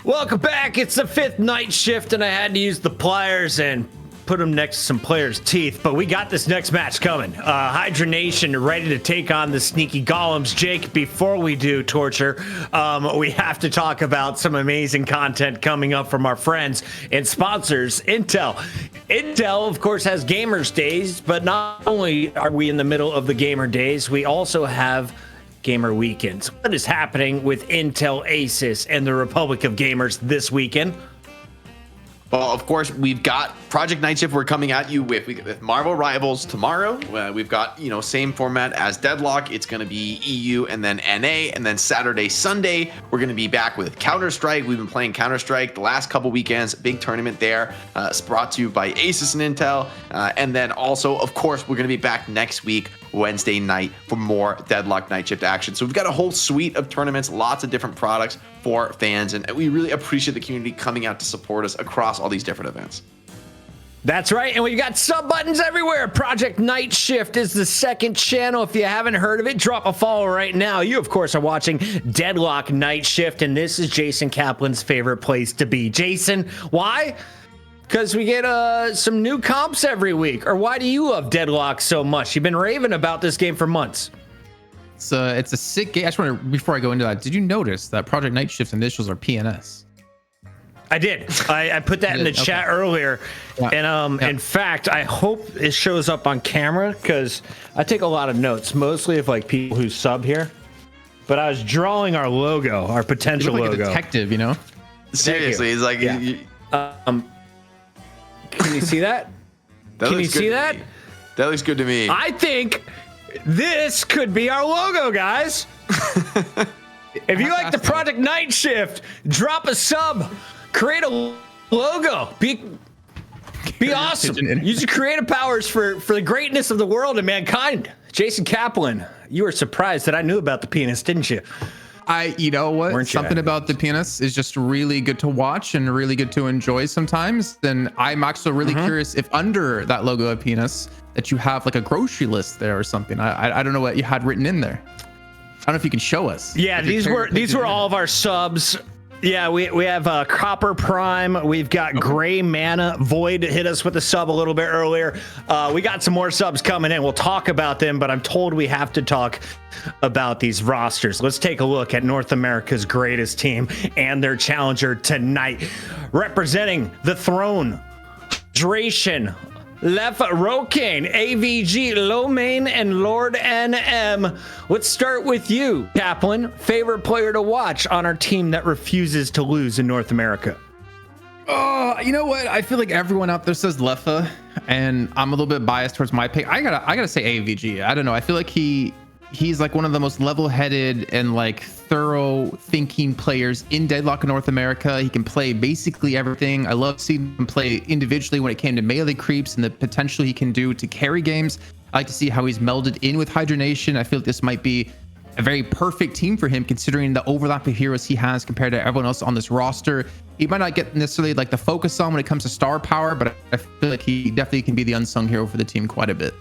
Welcome back. It's the 5th night shift, and I had to use the pliers and put them next to some players' teeth, but we got this next match coming. Hydra Nation ready to take on the sneaky Golems. Jake, before we do Torture, we have to talk about some amazing content coming up from our friends and sponsors, Intel. Intel, of course, has Gamers Days, but not only are we in the middle of the Gamer Days, we also have Gamer Weekends. What is happening with Intel, Asus, and the Republic of Gamers this weekend? Well, of course, we've got Project Night Shift we're coming at you with Marvel Rivals tomorrow. We've got, same format as Deadlock. It's going to be EU and then NA. And then Saturday, Sunday, we're going to be back with Counter-Strike. We've been playing Counter-Strike the last couple weekends. Big tournament there. It's brought to you by Asus and Intel. And then also, of course, we're going to be back next week, Wednesday night, for more Deadlock Night Shift action. So we've got a whole suite of tournaments, lots of different products for fans. And we really appreciate the community coming out to support us across all these different events. That's right, and we've got sub buttons everywhere. Project Night Shift is the second channel. If you haven't heard of it, drop a follow right now. You, of course, are watching Deadlock Night Shift, and this is Jason Kaplan's favorite place to be. Jason, why? Because we get some new comps every week. Or why do you love Deadlock so much? You've been raving about this game for months. It's a sick game. I just want to, before I go into that, did you notice that Project Night Shift's initials are PNS? I did. I put that in the chat earlier. Yeah. And in fact, I hope it shows up on camera because I take a lot of notes, mostly of like people who sub here. But I was drawing our logo, our potential like logo. A detective, Seriously, he's like, yeah. Can you see that? Can you see that? That looks good to me. I think this could be our logo, guys. If you like the Project Night Shift, drop a sub. Create a logo. Be awesome. Use your creative powers for the greatness of the world and mankind. Jason Kaplan, you were surprised that I knew about the penis, didn't you? You know what? Something about the penis is just really good to watch and really good to enjoy sometimes. Then I'm actually really curious if under that logo of penis that you have like a grocery list there or something. I don't know what you had written in there. I don't know if you can show us. Yeah, these were all of our subs. Yeah, we have Copper Prime. We've got Gray Mana. Void hit us with a sub a little bit earlier. We got some more subs coming in. We'll talk about them, but I'm told we have to talk about these rosters. Let's take a look at North America's greatest team and their challenger tonight. Representing the throne, Hydration, Lef Rokane, AVG, Lomain, and Lord NM. Let's start with you, Kaplan. Favorite player to watch on our team that refuses to lose in North America? Oh, you know what? I feel like everyone out there says Lefa, and I'm a little bit biased towards my pick. I gotta say AVG. I don't know. I feel like he's like one of the most level-headed and like thorough thinking players in Deadlock in North America. He can play basically everything. I love seeing him play individually when it came to melee creeps and the potential he can do to carry games. I like to see how he's melded in with Hydra Nation. I feel like this might be a very perfect team for him considering the overlap of heroes he has compared to everyone else on this roster. He might not get necessarily like the focus on when it comes to star power, but I feel like he definitely can be the unsung hero for the team quite a bit.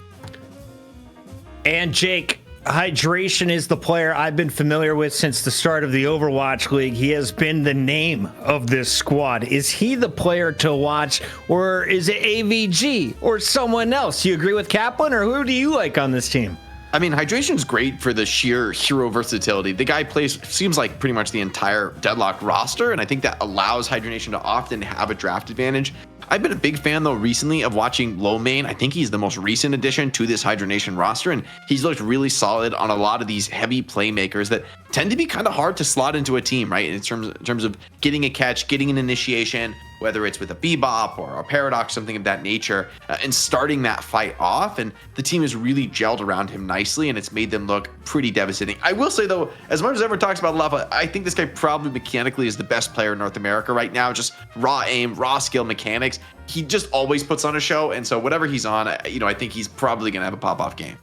And Jake, Hydration is the player I've been familiar with since the start of the Overwatch League. He has been the name of this squad. Is he the player to watch, or is it AVG or someone else? You agree with Kaplan, or who do you like on this team? I mean, Hydration's great for the sheer hero versatility. The guy plays, seems like pretty much the entire Deadlock roster, and I think that allows Hydration to often have a draft advantage. I've been a big fan, though, recently of watching Lomain. I think he's the most recent addition to this Hydra Nation roster, and he's looked really solid on a lot of these heavy playmakers that tend to be kind of hard to slot into a team, right? In terms of getting a catch, getting an initiation, whether it's with a Bebop or a Paradox, something of that nature, and starting that fight off. And the team has really gelled around him nicely, and it's made them look pretty devastating. I will say, though, as much as everyone talks about Lava, I think this guy probably mechanically is the best player in North America right now. Just raw aim, raw skill mechanics. He just always puts on a show, and so whatever he's on, I think he's probably gonna have a pop-off game.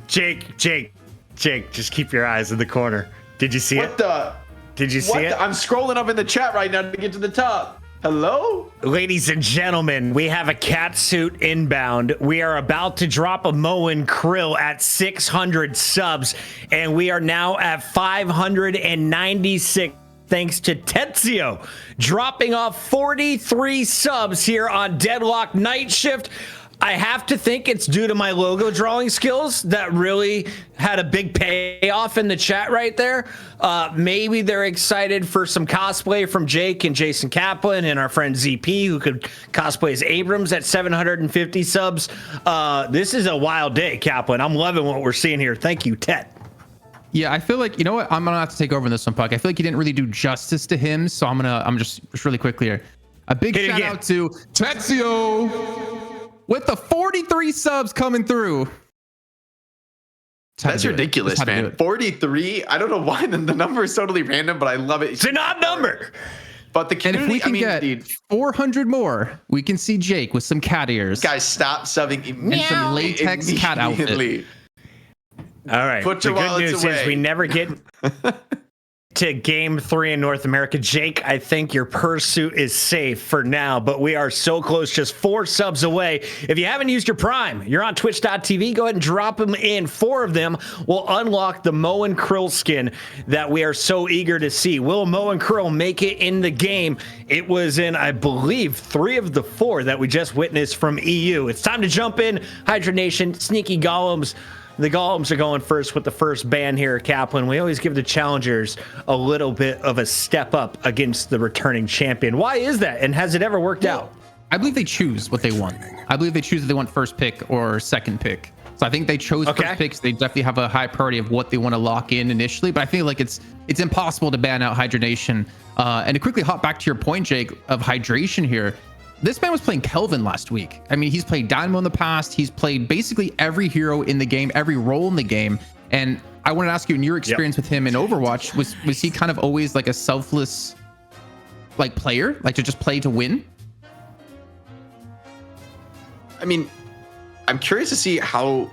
Jake, just keep your eyes in the corner. Did you see it? Did you see it? I'm scrolling up in the chat right now to get to the top. Hello? Ladies and gentlemen, we have a cat suit inbound. We are about to drop a Moen Krill at 600 subs, and we are now at 596 thanks to Tetsio, dropping off 43 subs here on Deadlock Night Shift. I have to think it's due to my logo drawing skills that really had a big payoff in the chat right there. Maybe they're excited for some cosplay from Jake and Jason Kaplan and our friend ZP, who could cosplay as Abrams at 750 subs. This is a wild day, Kaplan. I'm loving what we're seeing here. Thank you, Tet. Yeah, I feel like, you know what? I'm gonna have to take over in this one, Puck. I feel like you didn't really do justice to him, so I'm just really quick here. A big shout out to Tetsio with the 43 subs coming through. That's ridiculous, man. 43. I don't know why the number is totally random, but I love it. It's an odd number. But the community, and if we can get 400 more, we can see Jake with some cat ears. Guys, stop subbing and some latex cat outfit. All right. Put the your good news away. is we never get to game 3 in North America. Jake, I think your pursuit is safe for now, but we are so close, just 4 subs away. If you haven't used your Prime, you're on twitch.tv, go ahead and drop them in. 4 of them will unlock the Mo and Krill skin that we are so eager to see. Will Mo and Krill make it in the game? It was in, I believe, 3 of the 4 that we just witnessed from EU. It's time to jump in. Hydra Nation, sneaky golems. The Golems are going first with the first ban here, Kaplan. We always give the challengers a little bit of a step up against the returning champion. Why is that? And has it ever worked out? I believe they choose what they want. I believe they choose if they want first pick or second pick. So I think they chose first picks. They definitely have a high priority of what they want to lock in initially. But I feel like it's impossible to ban out Hydration. And to quickly hop back to your point, Jake, of hydration here. This man was playing Kelvin last week. I mean, he's played Dynamo in the past. He's played basically every hero in the game, every role in the game. And I want to ask you, in your experience with him in Overwatch, was he kind of always like a selfless like player, like to just play to win? I mean, I'm curious to see how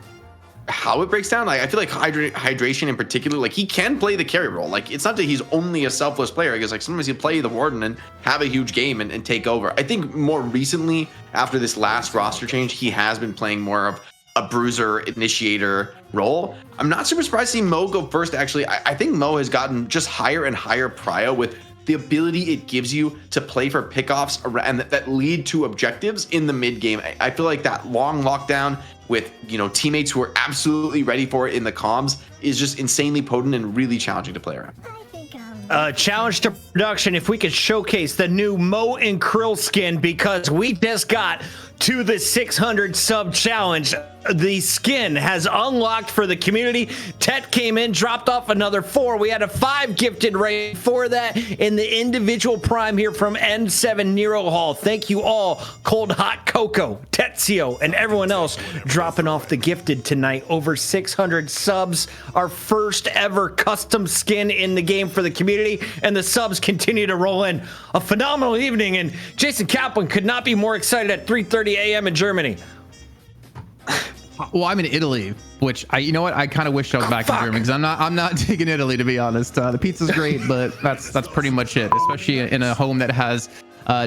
it breaks down. Like, I feel like hydration in particular, like he can play the carry role. Like, it's not that he's only a selfless player. I guess like sometimes you play the warden and have a huge game and take over. I think more recently, after this last roster change, he has been playing more of a bruiser initiator role. I'm not super surprised to see Mo go first. Actually, I think Mo has gotten just higher and higher prio with the ability it gives you to play for pickoffs and that lead to objectives in the mid game. I feel like that long lockdown with, you know, teammates who are absolutely ready for it in the comms is just insanely potent and really challenging to play around. Challenge to production, if we could showcase the new Mo and Krill skin, because we just got to the 600 sub challenge. The skin has unlocked for the community. Tet came in, dropped off another 4. We had a 5 gifted right for that in the individual prime here from N7 Nero Hall. Thank you all, Cold Hot Cocoa, Tetsio, and everyone else dropping off the gifted tonight. Over 600 subs, our first ever custom skin in the game for the community, and the subs continue to roll in. A phenomenal evening, and Jason Kaplan could not be more excited at 3:30 a.m. in Germany. Well, I'm in Italy, which you know what? I kind of wish I was back in Germany because I'm not digging Italy, to be honest. The pizza's great, but that's pretty much it. Especially in a home that has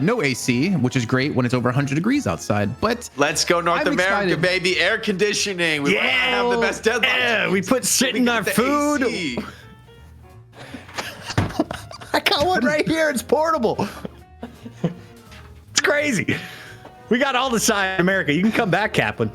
no AC, which is great when it's over 100 degrees outside. But let's go North America, baby! Air conditioning. We want to have the best Deadlock. Yeah, we put shit in our food. I got one right here. It's portable. It's crazy. We got all the side in America. You can come back, Kaplan.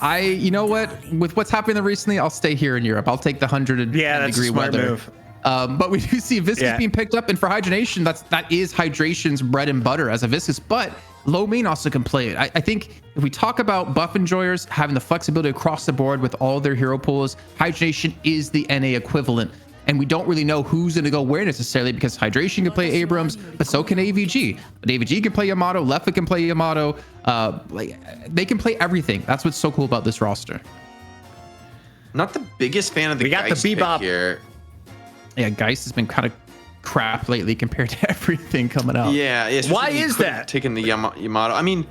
You know what? With what's happening recently, I'll stay here in Europe. I'll take the 100-degree weather. Move. But we do see Viscus being picked up, and for Hydration, that is Hydration's bread and butter as a Viscus. But low main also can play it. I think if we talk about buff enjoyers having the flexibility across the board with all their hero pools, Hydration is the NA equivalent. And we don't really know who's going to go where necessarily, because Hydration can play Abrams, but so can AVG. But AVG can play Yamato, Leffa can play Yamato. Like they can play everything. That's what's so cool about this roster. Not the biggest fan of the Geist pick here. Yeah, Geist has been kind of crap lately compared to everything coming out. Yeah. Why is that? Taking the Yamato. I mean,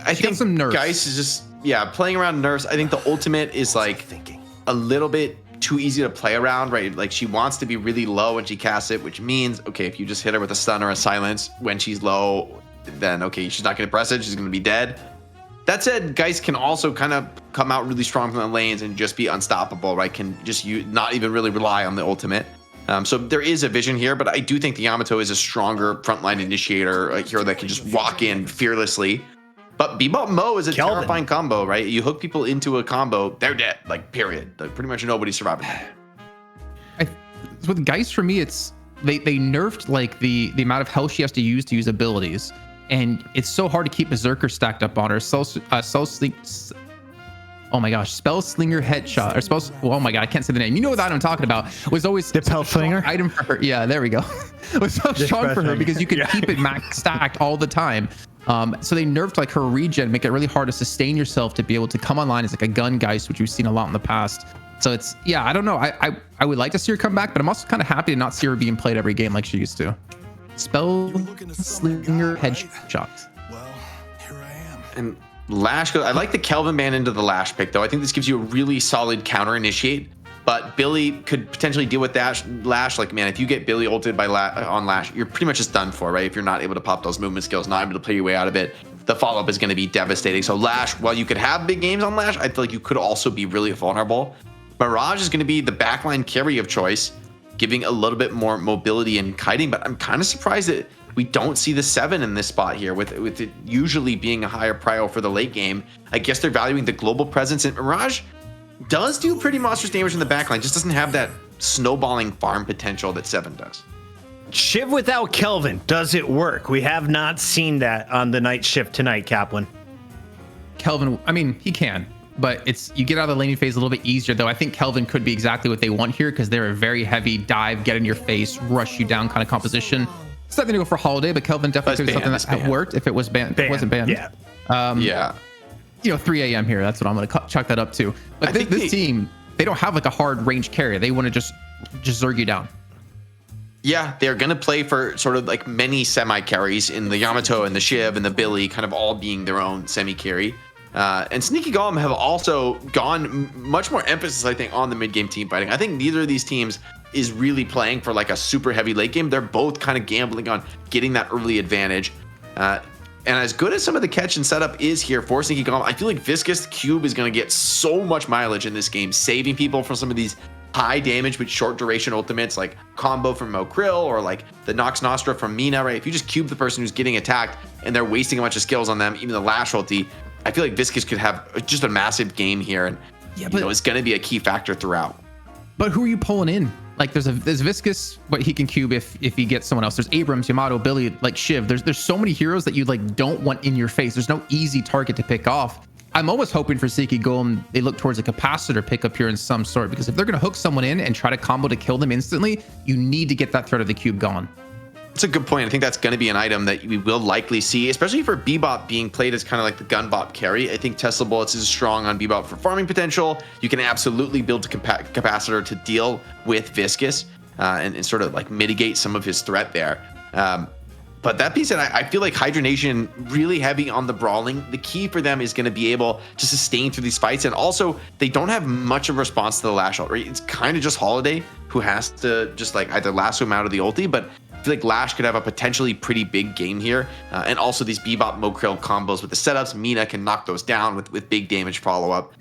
I think some Geist is just playing around nerfs. I think the ultimate is like a little bit too easy to play around, right? Like she wants to be really low when she casts it, which means, okay, if you just hit her with a stun or a silence when she's low, then okay, she's not going to press it. She's going to be dead. That said, Geist can also kind of come out really strong from the lanes and just be unstoppable, right? Can just not even really rely on the ultimate. So there is a vision here, but I do think the Yamato is a stronger frontline initiator, a hero that can just walk in fearlessly. But Bebop Mo is a terrifying combo, right? You hook people into a combo, they're dead, like period. Like, pretty much nobody's surviving that. With Geist, for me, it's they nerfed like the amount of health she has to use abilities, and it's so hard to keep Berserker stacked up on her. Oh my gosh, Spell Slinger Headshot or Spell. Oh my god, I can't say the name. You know what I'm talking about? It was always the Spell Slinger item for her. Yeah, there we go. It was so strong for her because you could keep it max stacked all the time. So they nerfed like her regen, make it really hard to sustain yourself to be able to come online as like a gun Geist, which we've seen a lot in the past. So it's, yeah, I don't know. I would like to see her come back, but I'm also kind of happy to not see her being played every game like she used to. Spell Slinger Headshot. Well, here I am. And Lash goes, I like the Kelvin ban into the Lash pick, though. I think this gives you a really solid counter initiate. But Billy could potentially deal with that Lash. Like, man, if you get Billy ulted by on Lash, you're pretty much just done for, right? If you're not able to pop those movement skills, not able to play your way out of it, the follow-up is going to be devastating. So Lash, while you could have big games on Lash, I feel like you could also be really vulnerable. Mirage is going to be the backline carry of choice, giving a little bit more mobility and kiting. But I'm kind of surprised that we don't see the 7 in this spot here, with it usually being a higher prio for the late game. I guess they're valuing the global presence, and Mirage does do pretty monstrous damage in the backline, just doesn't have that snowballing farm potential that 7 does. Shiv without Kelvin, does it work? We have not seen that on the night shift tonight, Kaplan. Kelvin, I mean, he can, but it's, you get out of the laning phase a little bit easier, though. I think Kelvin could be exactly what they want here, because they're a very heavy dive, get in your face, rush you down kind of composition. It's nothing to go for Holiday, but Kelvin definitely could be something that worked if it was banned. It wasn't banned. Yeah. Yeah. 3 a.m. here. That's what I'm going to chuck that up to. But this team, they don't have like a hard range carry. They want to just zerg you down. Yeah, they're going to play for sort of like many semi-carries in the Yamato and the Shiv and the Billy, kind of all being their own semi-carry. And Sneaky Golem have also gone much more emphasis, I think, on the mid-game team fighting. I think neither of these teams is really playing for like a super heavy late game. They're both kind of gambling on getting that early advantage. And as good as some of the catch and setup is here for Sneaky Golem, I feel like Viscous Cube is going to get so much mileage in this game, saving people from some of these high damage but short duration ultimates like Combo from Mokrill or like the Nox Nostra from Mina, right? If you just cube the person who's getting attacked and they're wasting a bunch of skills on them, even the Lash ulti, I feel like Viscous could have just a massive game here, and it's going to be a key factor throughout. But who are you pulling in? Like there's Viscous, but he can cube if he gets someone else. There's Abrams, Yamato, Billy, like Shiv. There's so many heroes that you like don't want in your face. There's no easy target to pick off. I'm almost hoping for Sneaky Golem they look towards a capacitor pickup here in some sort, because if they're gonna hook someone in and try to combo to kill them instantly, you need to get that threat of the cube gone. That's a good point. I think that's going to be an item that we will likely see, especially for Bebop being played as kind of like the gun bop carry. I think Tesla Bullets is strong on Bebop for farming potential. You can absolutely build a capacitor to deal with Viscous and sort of like mitigate some of his threat there. But that being said, I feel like Hydra Nation really heavy on the brawling. The key for them is going to be able to sustain through these fights. And also, they don't have much of a response to the Lash ult, right? It's kind of just Holiday who has to just like either lasso him out of the ulti, but I feel like Lash could have a potentially pretty big game here. And also these Bebop Mokrill combos with the setups. Mina can knock those down with big damage follow-up.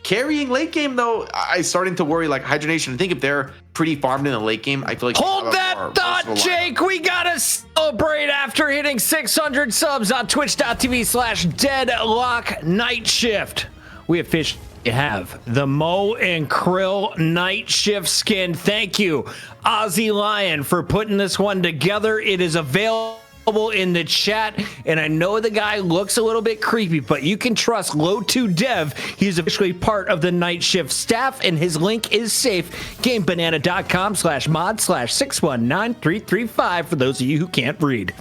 Carrying late game, though, I'm starting to worry, like, Hydra Nation. I think if they're pretty farmed in the late game, I feel like... Hold that thought, Jake! We gotta celebrate after hitting 600 subs on twitch.tv/Deadlock Night Shift. We officially have the Mo and Krill Night Shift skin. Thank you, Ozzy Lion, for putting this one together. It is available in the chat, and I know the guy looks a little bit creepy, but you can trust Low2Dev. He's officially part of the Night Shift staff, and his link is safe. GameBanana.com/mod/619335 for those of you who can't read.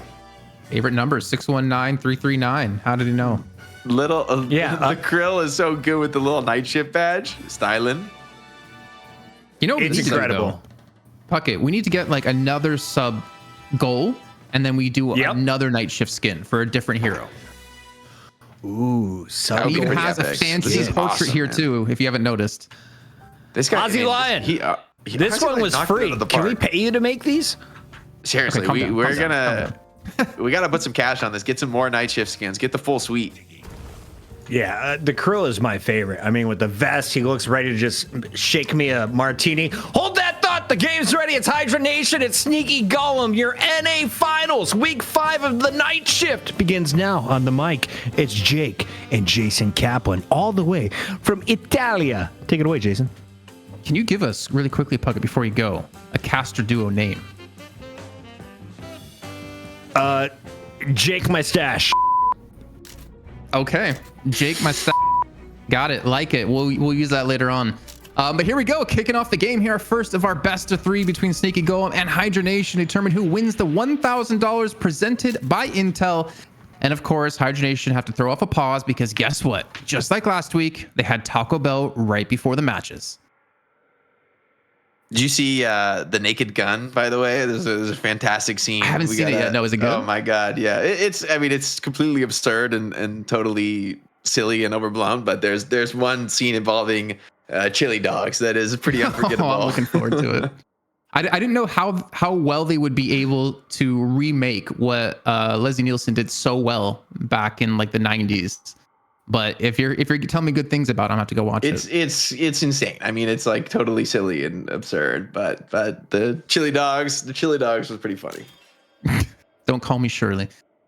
Favorite number 619339. How did he know? The Krill is so good with the little Night Shift badge styling. You know, it's incredible. Puckett, we need to get like another sub goal, and then we do another Night Shift skin for a different hero. Ooh, so he even has a fancy portrait here too, if you haven't noticed. This guy, Ozzy Lion. This one was free. Can we pay you to make these? Seriously, we gotta put some cash on this. Get some more Night Shift skins. Get the full suite. Yeah, the Krill is my favorite. I mean, with the vest, he looks ready to just shake me a martini. Hold that thought, what? The game's ready. It's Hydra Nation. It's Sneaky Golem. Your NA Finals. Week 5 of the night shift begins now. On the mic, it's Jake and Jason Kaplan, all the way from Italia. Take it away, Jason. Can you give us really quickly, Puckett, before you go, a caster duo name? Jake, my stash. Okay, Jake, my stash. Got it. Like it. We'll use that later on. But here we go, kicking off the game here. First of our best of 3 between Sneaky Golem and Hydra Nation. Determine who wins the $1,000 presented by Intel. And of course, Hydra Nation have to throw off a pause because guess what? Just like last week, they had Taco Bell right before the matches. Did you see the Naked Gun, by the way? There's a fantastic scene. I haven't seen it yet. No, is it good? Oh my God. Yeah. It's completely absurd and totally silly and overblown, but there's one scene involving chili dogs that is pretty unforgettable. I'm looking forward to it. I didn't know how well they would be able to remake what Leslie Nielsen did so well back in like the 90s. But if you're telling me good things about it, I'm gonna have to go watch it. It's insane. I mean, it's like totally silly and absurd, but the chili dogs was pretty funny. Don't call me Shirley.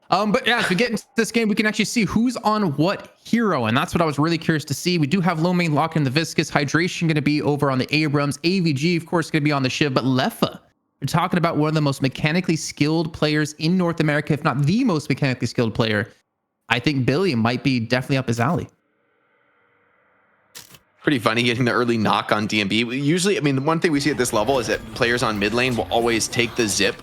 But yeah, as we get into this game, we can actually see who's on what hero, and that's what I was really curious to see. We do have low main lock in the Viscous, Hydration going to be over on the Abrams, AVG of course going to be on the Shiv, but Leffa, we're talking about one of the most mechanically skilled players in North America, if not the most mechanically skilled player. I think Billy might be definitely up his alley. Pretty funny getting the early knock on DMB. Usually, I mean, the one thing we see at this level is that players on mid lane will always take the zip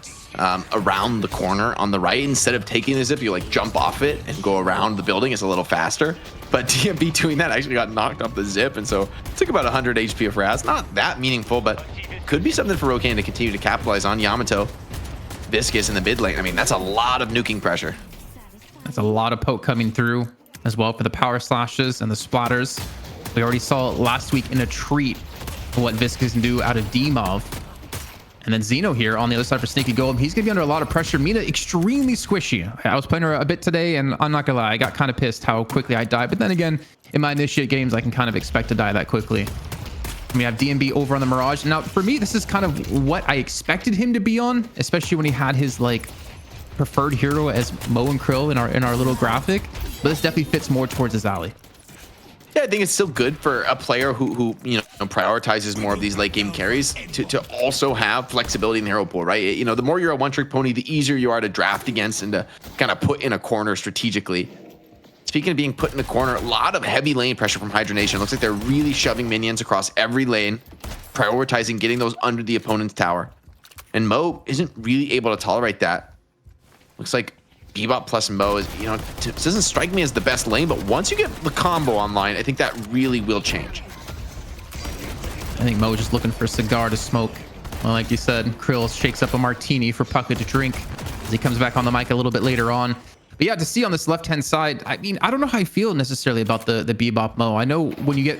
around the corner on the right. Instead of taking the zip, you like jump off it and go around the building. It's a little faster. But DMB doing that actually got knocked off the zip, and so it took about 100 HP of Raz. Not that meaningful, but could be something for Rokan to continue to capitalize on. Yamato, Viscous in the mid lane. I mean, that's a lot of nuking pressure. That's a lot of poke coming through as well for the power slashes and the splatters. We already saw last week in a treat what Viscous can do out of Demov. And then Zeno here on the other side for Sneaky Golem. He's going to be under a lot of pressure. Mina extremely squishy. I was playing her a bit today, and I'm not going to lie, I got kind of pissed how quickly I died. But then again, in my initiate games, I can kind of expect to die that quickly. And we have DMB over on the Mirage. Now, for me, this is kind of what I expected him to be on, especially when he had his, like, preferred hero as Mo and Krill in our little graphic. But this definitely fits more towards his alley. Yeah, I think it's still good for a player who prioritizes more of these late game carries to also have flexibility in the hero pool, right? You know, the more you're a one-trick pony, the easier you are to draft against and to kind of put in a corner strategically. Speaking of being put in a corner, a lot of heavy lane pressure from Hydra Nation. Looks like they're really shoving minions across every lane, prioritizing getting those under the opponent's tower. And Mo isn't really able to tolerate that. Looks like Bebop plus Mo is, doesn't strike me as the best lane, but once you get the combo online, I think that really will change. I think Mo just looking for a cigar to smoke. Well, like you said, Krill shakes up a martini for Puckett to drink as he comes back on the mic a little bit later on. But yeah, to see on this left-hand side, I mean, I don't know how I feel necessarily about the Bebop Mo. I know when you get,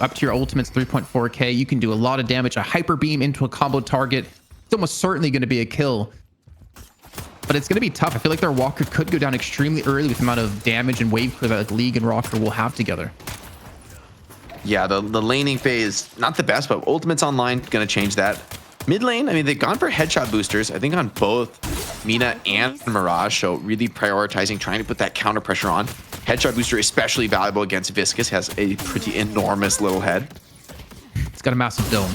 up to your ultimates 3.4K, you can do a lot of damage. A hyper beam into a combo target, it's almost certainly going to be a kill. But it's going to be tough. I feel like their Walker could go down extremely early with the amount of damage and wave clear that like League and Rocker will have together. Yeah, the laning phase, not the best, but Ultimate's online, going to change that. Mid lane, I mean, they've gone for headshot boosters, I think on both Mina and Mirage, so really prioritizing, trying to put that counter pressure on. Headshot booster especially valuable against Viscous, has a pretty enormous little head. It's got a massive dome.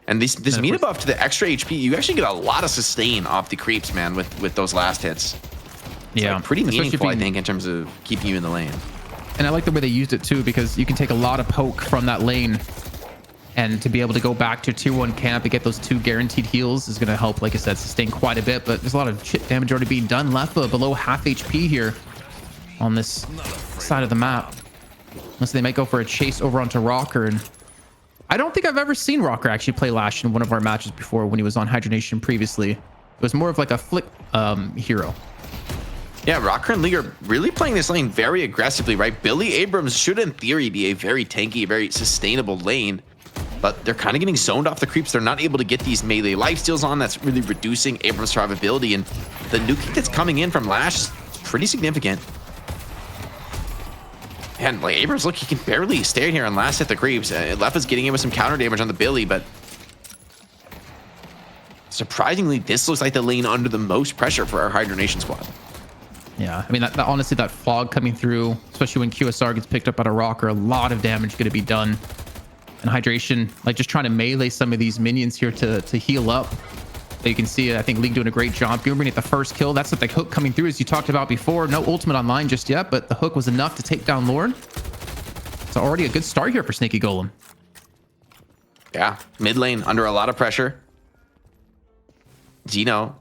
And this Mina buff to the extra HP, you actually get a lot of sustain off the creeps, man, with those last hits. It's yeah, like pretty meaningful, I think, in terms of keeping you in the lane. And I like the way they used it too, because you can take a lot of poke from that lane, and to be able to go back to tier 1 camp and get those 2 guaranteed heals is going to help, like I said, sustain quite a bit. But there's a lot of chip damage already being done. Leffa below half HP here on this side of the map. Unless they might go for a chase over onto Rocker. And I don't think I've ever seen Rocker actually play Lash in one of our matches before when he was on Hydra Nation previously. It was more of like a flick hero. Yeah, Rocker and League are really playing this lane very aggressively, right? Billy Abrams should, in theory, be a very tanky, very sustainable lane, but they're kind of getting zoned off the creeps. They're not able to get these melee lifesteals on. That's really reducing Abrams' survivability, and the nuking that's coming in from Lash is pretty significant. And like Abrams, look, he can barely stay here and last hit the creeps. Leffa's getting in with some counter damage on the Billy, but surprisingly, this looks like the lane under the most pressure for our Hydronation squad. Yeah, I mean, that honestly, that fog coming through, especially when QSR gets picked up at a rocker, a lot of damage going to be done. And Hydration, like just trying to melee some of these minions here to heal up. You can see, I think League doing a great job. Goombering at the first kill. That's what the hook coming through, as you talked about before. No ultimate online just yet, but the hook was enough to take down Lord. So already a good start here for Sneaky Golem. Yeah, mid lane under a lot of pressure. Zeno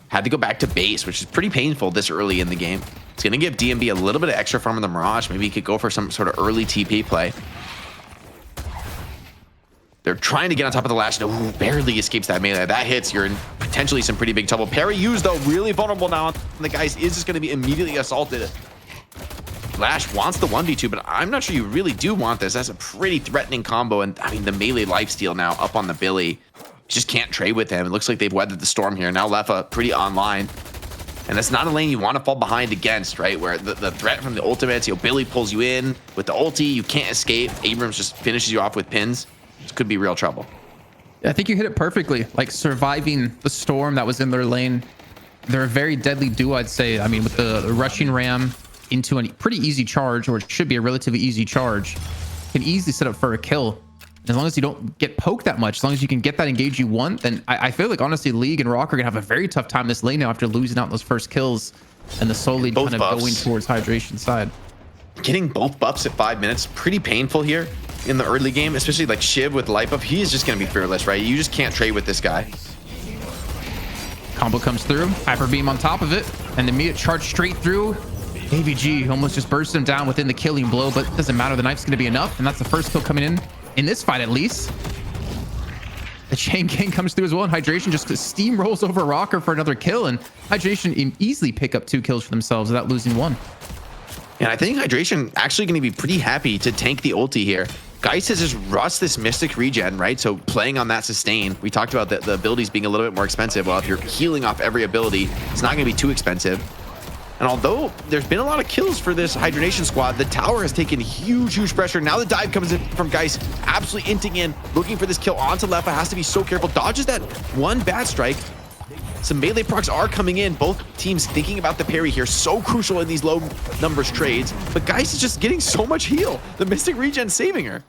had to go back to base, which is pretty painful this early in the game. It's going to give DMB a little bit of extra farm on the Mirage. Maybe he could go for some sort of early TP play. They're trying to get on top of the Lash. No, barely escapes that melee. That hits, you're in potentially some pretty big trouble. Parry used, though, really vulnerable now. The guys is just going to be immediately assaulted. Lash wants the 1v2, but I'm not sure you really do want this. That's a pretty threatening combo. And I mean, the melee lifesteal now up on the Billy. You just can't trade with him. It looks like they've weathered the storm here. Now Leffa pretty online. And that's not a lane you want to fall behind against, right? Where the threat from the ultimates, Billy pulls you in with the ulti. You can't escape. Abrams just finishes you off with pins. This could be real trouble. I think you hit it perfectly. Like surviving the storm that was in their lane. They're a very deadly duo, I'd say. I mean, with the rushing ram into a pretty easy charge, or it should be a relatively easy charge, can easily set up for a kill. As long as you don't get poked that much, as long as you can get that engage you want, then I feel like honestly League and Rock are gonna have a very tough time this lane now after losing out those first kills and the soul lead kind of going towards Hydration side. Getting both buffs at 5 minutes, pretty painful here in the early game, especially like Shiv with life up. He is just gonna be fearless, right? You just can't trade with this guy. Combo comes through, Hyper Beam on top of it, and the immediate charge straight through. AVG almost just burst him down within the killing blow, but it doesn't matter. The knife's gonna be enough, and that's the first kill coming in this fight at least. The Chain Gang comes through as well, and Hydration just steamrolls over Rocker for another kill, and Hydration easily pick up 2 kills for themselves without losing 1. And I think Hydration actually going to be pretty happy to tank the ulti here. Geist has just rushed this Mystic regen, right? So playing on that sustain. We talked about the abilities being a little bit more expensive. Well, if you're healing off every ability, it's not going to be too expensive. And although there's been a lot of kills for this Hydronation squad, the tower has taken huge pressure. Now the dive comes in from Geist, absolutely inting in, looking for this kill onto Leffa. Has to be so careful. Dodges that one bad strike. Some melee procs are coming in. Both teams thinking about the parry here. So crucial in these low numbers trades. But Geist is just getting so much heal. The Mystic regen saving her.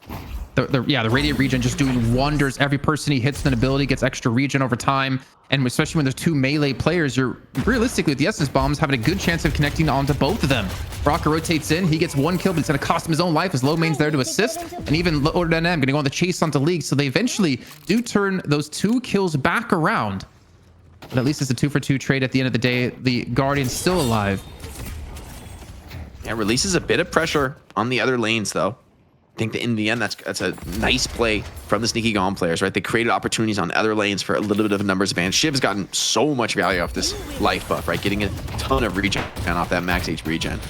The Radiant regen just doing wonders. Every person he hits with an ability gets extra regen over time. And especially when there's 2 melee players, you're realistically with the Essence Bombs having a good chance of connecting onto both of them. Rocker rotates in. He gets 1 kill, but it's going to cost him his own life as Low Main's there to assist. And even Lord NM going to go on the chase onto League. So they eventually do turn those 2 kills back around. But at least it's a 2-for-2 trade at the end of the day. The Guardian's still alive. Yeah, releases a bit of pressure on the other lanes, though. I think that in the end, that's a nice play from the Sneaky Golem players, right? They created opportunities on other lanes for a little bit of a numbers advantage. Shiv's gotten so much value off this life buff, right? Getting a ton of regen off that max HP regen.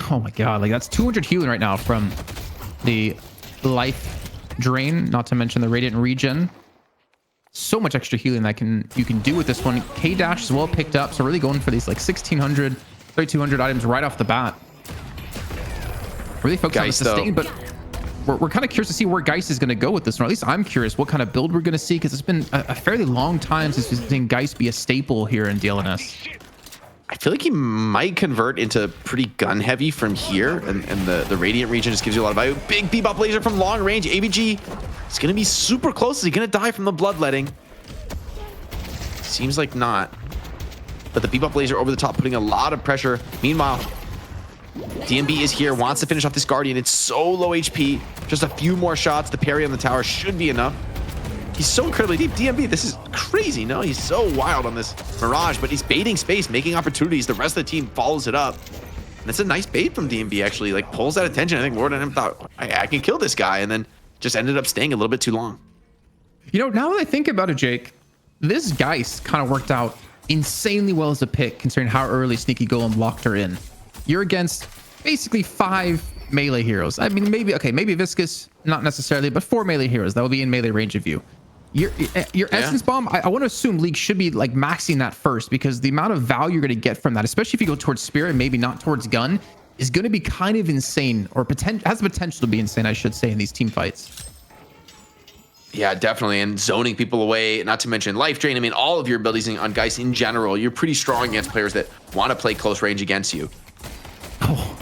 Oh my god, like that's 200 healing right now from the life drain, not to mention the Radiant regen. So much extra healing that you can do with this one. K-Dash is well picked up, so really going for these like 1600, 3200 items right off the bat. Really focused on the sustain, but we're kind of curious to see where Geist is going to go with this one. Or at least I'm curious what kind of build we're going to see, because it's been a fairly long time since we've seen Geist be a staple here in DLNS. I feel like he might convert into pretty gun heavy from here, and the Radiant region just gives you a lot of value. Big bebop laser from long range. ABG is going to be super close. Is he going to die from the bloodletting? Seems like not. But the bebop laser over the top, putting a lot of pressure. Meanwhile, DMB is here, wants to finish off this Guardian. It's so low HP. Just a few more shots. The parry on the tower should be enough. He's so incredibly deep. DMB, this is crazy. No, he's so wild on this Mirage, but he's baiting space, making opportunities. The rest of the team follows it up. And it's a nice bait from DMB, actually. Like, pulls that attention. I think Lord and him thought, I can kill this guy, and then just ended up staying a little bit too long. You know, now that I think about it, Jake, this Geist kind of worked out insanely well as a pick, considering how early Sneaky Golem locked her in. You're against basically 5 melee heroes. I mean, maybe Viscous, not necessarily, but 4 melee heroes that will be in melee range of you. Your Essence Bomb, I want to assume League should be like maxing that first, because the amount of value you're going to get from that, especially if you go towards Spirit, maybe not towards Gun, is going to be kind of insane, or has the potential to be insane, I should say, in these team fights. Yeah, definitely. And zoning people away, not to mention life drain. I mean, all of your abilities on Geist in general, you're pretty strong against players that want to play close range against you. Oh,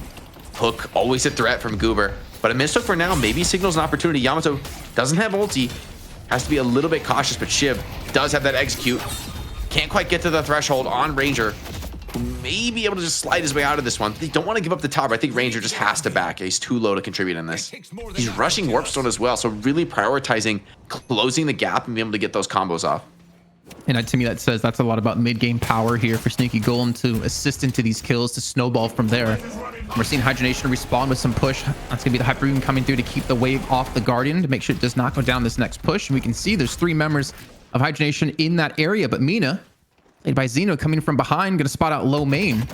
Hook, always a threat from Goober. But a missed hook for now maybe signals an opportunity. Yamato doesn't have ulti. Has to be a little bit cautious, but Shiv does have that execute. Can't quite get to the threshold on Ranger. Who may be able to just slide his way out of this one. They don't want to give up the tower, but I think Ranger just has to back. He's too low to contribute in this. He's rushing Warpstone as well, so really prioritizing closing the gap and being able to get those combos off. and to me that says that's a lot about mid-game power here for Sneaky Golem to assist into these kills to snowball from there. We're seeing Hydronation respond with some push. That's gonna be the Hyper Beam coming through to keep the wave off the Guardian to make sure it does not go down this next push. And we can see there's 3 members of Hydronation in that area, but Mina, played by Xeno, coming from behind, gonna spot out low main.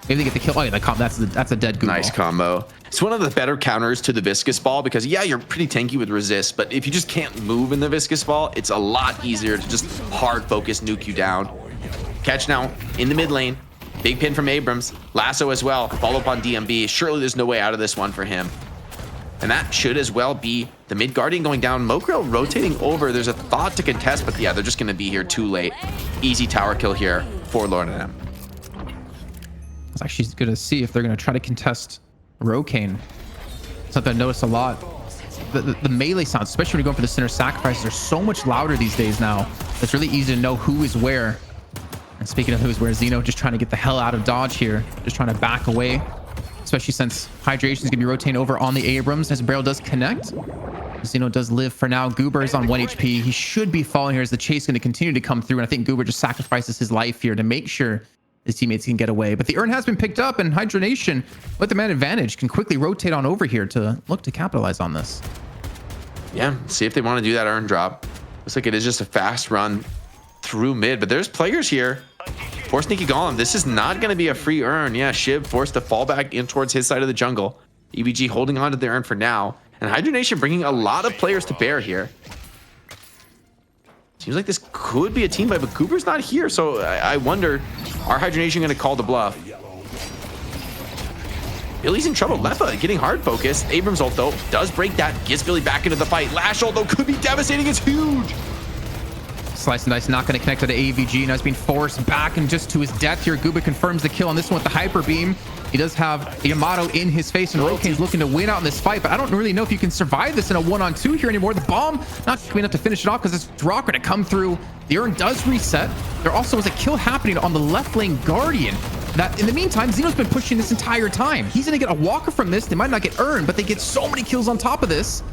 Maybe they get the kill. Oh yeah, that's a dead Google. Nice combo. It's one of the better counters to the Viscous Ball because, yeah, you're pretty tanky with resist, but if you just can't move in the Viscous Ball, it's a lot easier to just hard focus nuke you down. Catch now in the mid lane. Big pin from Abrams. Lasso as well. Follow up on DMB. Surely there's no way out of this one for him. And that should as well be the mid Guardian going down. Mokril rotating over. There's a thought to contest, but yeah, they're just going to be here too late. Easy tower kill here for Lord and M. I was actually going to see if they're going to try to contest Rokane. Something I noticed a lot. The melee sounds, especially when you're going for the center sacrifices, are so much louder these days now. It's really easy to know who is where. And speaking of who is where, Xeno just trying to get the hell out of dodge here. Just trying to back away. Especially since Hydration is going to be rotating over on the Abrams as Barrel does connect. Xeno does live for now. Goober is on 1 HP. He should be falling here as the chase is going to continue to come through. And I think Goober just sacrifices his life here to make sure his teammates can get away. But the urn has been picked up, and Hydronation, with the man advantage, can quickly rotate on over here to look to capitalize on this. Yeah, see if they want to do that urn drop. Looks like it is just a fast run through mid, but there's players here for Sneaky Golem. This is not going to be a free urn. Yeah, Shiv forced to fall back in towards his side of the jungle. EBG holding on to the urn for now, and Hydronation bringing a lot of players to bear here. Seems like this could be a team fight, but Cooper's not here, so I wonder, are Hydronation going to call the bluff? Billy's in trouble. Leffa getting hard focused. Abrams ult, though, does break that. Gets Billy back into the fight. Lash ult, though, could be devastating. It's huge. Slice and Dice not going to connect to the AVG. Now he's being forced back and just to his death here. Gooba confirms the kill on this one with the Hyper Beam. He does have Yamato in his face, and Rokane's looking to win out in this fight, but I don't really know if you can survive this in a 1-on-2 here anymore. The bomb not coming enough to finish it off because it's Rock going to come through. The urn does reset. There also was a kill happening on the left lane Guardian. That in the meantime, Xeno's been pushing this entire time. He's going to get a walker from this. They might not get urn, but they get so many kills on top of this.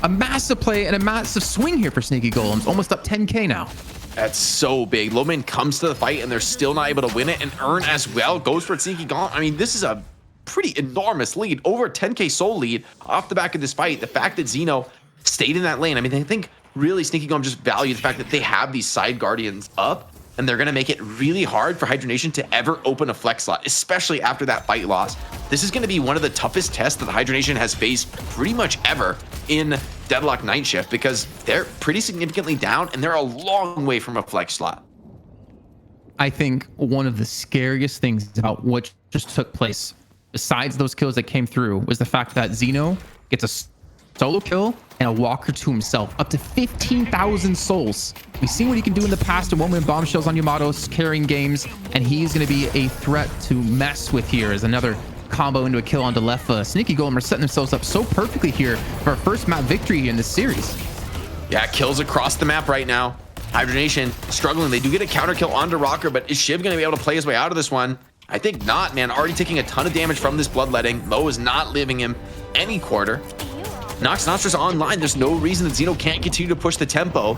A massive play and a massive swing here for Sneaky Golems. Almost up 10k now. That's so big. Lowman comes to the fight and they're still not able to win it, and urn as well goes for Sneaky Golem. I mean, this is a pretty enormous lead, over a 10k soul lead off the back of this fight. The fact that Xeno stayed in that lane, I mean, I think really Sneaky Golem just value the fact that they have these side guardians up, and they're going to make it really hard for Hydronation to ever open a flex slot, especially after that fight loss. This is going to be one of the toughest tests that the Hydronation has faced pretty much ever in Deadlock Night Shift, because they're pretty significantly down and they're a long way from a flex slot. I think one of the scariest things about what just took place, besides those kills that came through, was the fact that Xeno gets a solo kill and a walker to himself, up to 15,000 souls. We've seen what he can do in the past in one-man bombshells on Yamato's carrying games, and he's going to be a threat to mess with here as another combo into a kill onto Leffa. Sneaky Golem are setting themselves up so perfectly here for our first map victory in this series. Yeah, kills across the map right now. Hydronation struggling. They do get a counter kill onto Rocker, but is Shiv going to be able to play his way out of this one? I think not, man. Already taking a ton of damage from this bloodletting. Mo is not leaving him any quarter. Nox Nostra's online. There's no reason that Xeno can't continue to push the tempo.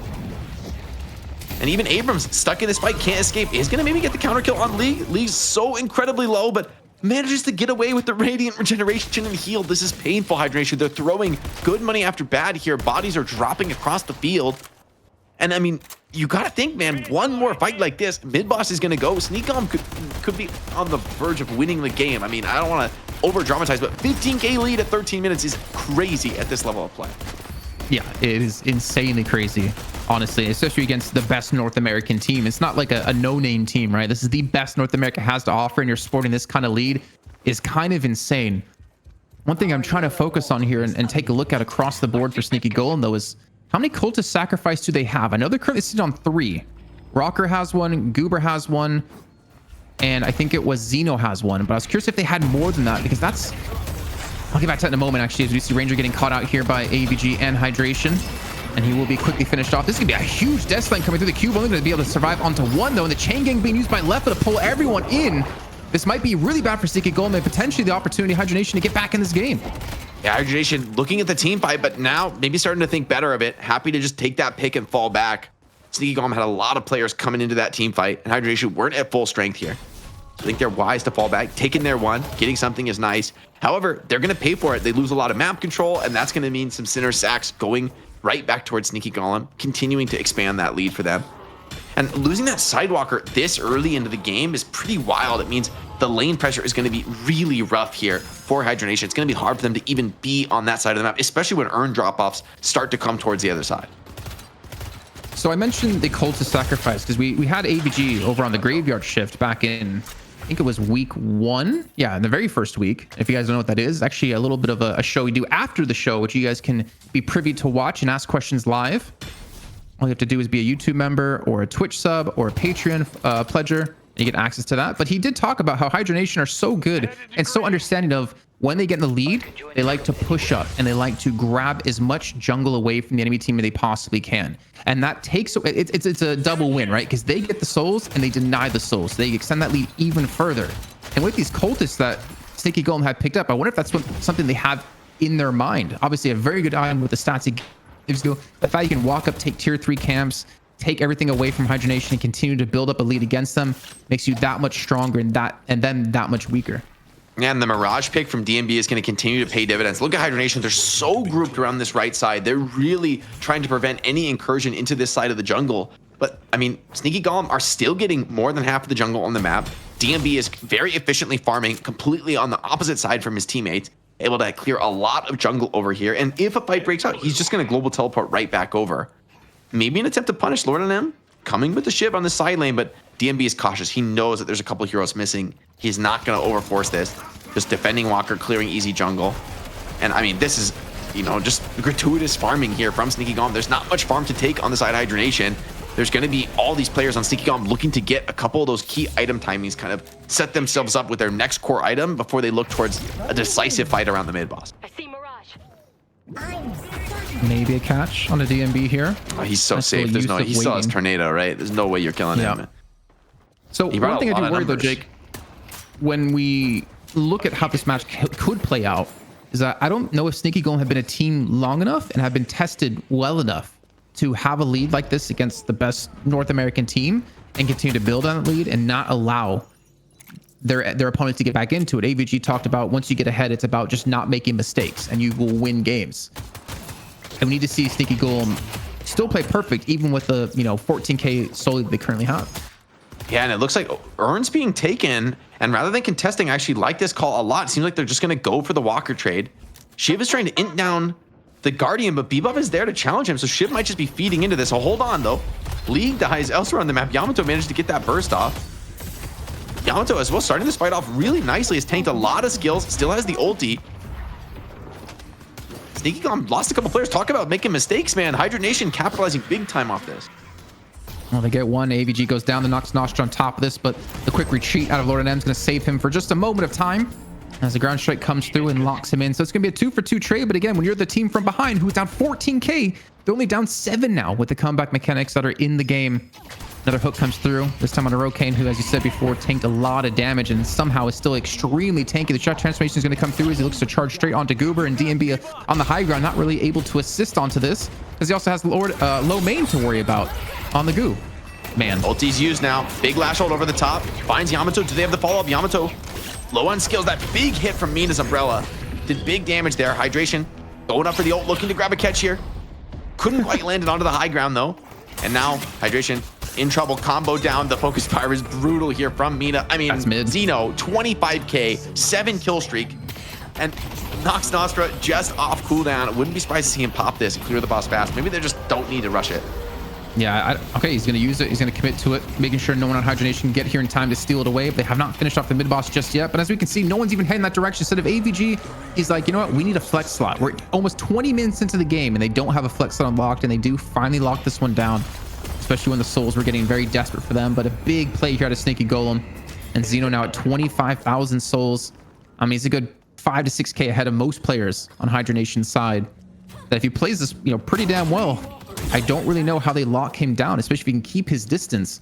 And even Abrams, stuck in this fight, can't escape. Is going to maybe get the counter kill on Lee. Lee's so incredibly low, but manages to get away with the Radiant Regeneration and heal. This is painful, Hydration. They're throwing good money after bad here. Bodies are dropping across the field. And I mean, you got to think, man, one more fight like this, mid-boss is going to go. Sneak Golem could be on the verge of winning the game. I mean, I don't want to over-dramatize, but 15k lead at 13 minutes is crazy at this level of play. Yeah, it is insanely crazy, honestly, especially against the best North American team. It's not like a no-name team, right? This is the best North America has to offer, and you're sporting this kind of lead is kind of insane. One thing I'm trying to focus on here and take a look at across the board for Sneaky Golem, though, is How many cultist sacrifice do they have? I know they're currently sitting on 3. Rocker has one, Goober has one, and I think it was Xeno has one. But I was curious if they had more than that, because that's... I'll get back to that in a moment, actually, as we see Ranger getting caught out here by AVG and Hydration. And he will be quickly finished off. This is going to be a huge death slam coming through the cube. Only going to be able to survive onto 1, though. And the chain gang being used by Leffa to pull everyone in. This might be really bad for Sneaky Golem and potentially the opportunity Hydration to get back in this game. Yeah, Hydration looking at the team fight, but now maybe starting to think better of it. Happy to just take that pick and fall back. Sneaky Golem had a lot of players coming into that team fight, and Hydration weren't at full strength here. I think they're wise to fall back. Taking their 1, getting something is nice. However, they're going to pay for it. They lose a lot of map control, and that's going to mean some Sinner sacks going right back towards Sneaky Golem, continuing to expand that lead for them. And losing that Sidewalker this early into the game is pretty wild. It means the lane pressure is going to be really rough here for Hydronation. It's going to be hard for them to even be on that side of the map, especially when earn drop-offs start to come towards the other side. So I mentioned the cultist sacrifice because we had AVG over on the graveyard shift back in, I think it was week 1. Yeah, in the very first week. If you guys don't know what that is, actually a little bit of a show we do after the show, which you guys can be privy to watch and ask questions live. All you have to do is be a YouTube member or a Twitch sub or a Patreon pledger, and you get access to that. But he did talk about how Hydronation are so good and so understanding of when they get in the lead, they like to push up and they like to grab as much jungle away from the enemy team as they possibly can. And that takes, it's a double win, right? Because they get the souls and they deny the souls. They extend that lead even further. And with these cultists that Sneaky Golem had picked up, I wonder if that's something they have in their mind. Obviously, a very good item with the stats he gives you. The fact you can walk up, take tier 3 camps, take everything away from Hydronation and continue to build up a lead against them makes you that much stronger and then that much weaker. Yeah, and the Mirage pick from DMB is going to continue to pay dividends. Look at Hydronation. They're so grouped around this right side. They're really trying to prevent any incursion into this side of the jungle. But, I mean, Sneaky Golem are still getting more than half of the jungle on the map. DMB is very efficiently farming completely on the opposite side from his teammates, able to clear a lot of jungle over here. And if a fight breaks out, he's just going to global teleport right back over. Maybe an attempt to punish Lord on him, coming with the Shiv on the side lane, but DMB is cautious. He knows that there's a couple heroes missing. He's not going to overforce this. Just defending Walker, clearing easy jungle. And I mean, this is, you know, just gratuitous farming here from Sneaky Golem. There's not much farm to take on the side of Hydronation. There's going to be all these players on Sneaky Golem looking to get a couple of those key item timings, kind of set themselves up with their next core item before they look towards a decisive fight around the mid boss. I see Mirage. Maybe a catch on a DMB here. Oh, he's so Nice safe. little There's use no, of he still has waiting. Tornado, right? There's no way you're killing him. So He brought one thing a I do lot of worry though, numbers. Jake, when we look at how this match could play out, is that I don't know if Sneaky Golem have been a team long enough and have been tested well enough to have a lead like this against the best North American team and continue to build on that lead and not allow their opponents to get back into it. AVG talked about once you get ahead, it's about just not making mistakes and you will win games. And we need to see Sneaky Golem still play perfect even with the 14k solely that they currently have. Yeah, and it looks like Urn's being taken, and rather than contesting, I actually like this call a lot. It seems like they're just going to go for the Walker trade. Shiv is trying to int down the Guardian, but Bebop is there to challenge him, so Shiv might just be feeding into this. So hold on, though. League dies elsewhere on the map. Yamato managed to get that burst off. Yamato as well, starting this fight off really nicely. Has tanked a lot of skills, still has the ulti. Sneaky Golem lost a couple players. Talk about making mistakes, man. Hydronation capitalizing big time off this. Well, they get one. AVG goes down. The Nox Nostra on top of this, but the quick retreat out of Lord M is going to save him for just a moment of time as the ground strike comes through and locks him in. So it's going to be a 2-for-2 trade. But again, when you're the team from behind who's down 14k, they're only down 7 now with the comeback mechanics that are in the game. Another hook comes through, this time on a Rokane, who, as you said before, tanked a lot of damage and somehow is still extremely tanky. The shot transformation is going to come through as he looks to charge straight onto Goober, and DMB on the high ground, not really able to assist onto this because he also has low main to worry about on the Goo. Man. Ulti's used now. Big lash hold over the top. Finds Yamato. Do they have the follow-up? Yamato low on skills. That big hit from Mina's umbrella did big damage there. Hydration going up for the ult, looking to grab a catch here. Couldn't quite land it onto the high ground though. And now Hydration in trouble. Combo down. The focus fire is brutal here from Mina. I mean, Xeno 25k, 7 kill streak, and Nox Nostra just off cooldown. Wouldn't be surprised to see him pop this and clear the boss fast. Maybe they just don't need to rush it. Yeah, okay, he's going to use it. He's going to commit to it, making sure no one on Hydra Nation can get here in time to steal it away. They have not finished off the mid boss just yet, but as we can see, no one's even heading that direction. Instead of AVG, he's like, you know what? We need a flex slot. We're almost 20 minutes into the game, and they don't have a flex slot unlocked, and they do finally lock this one down, especially when the souls were getting very desperate for them. But a big play here out of Sneaky Golem, and Xeno now at 25,000 souls. I mean, he's a good 5 to 6K ahead of most players on Hydra Nation's side. That if he plays this, pretty damn well, I don't really know how they lock him down, especially if he can keep his distance.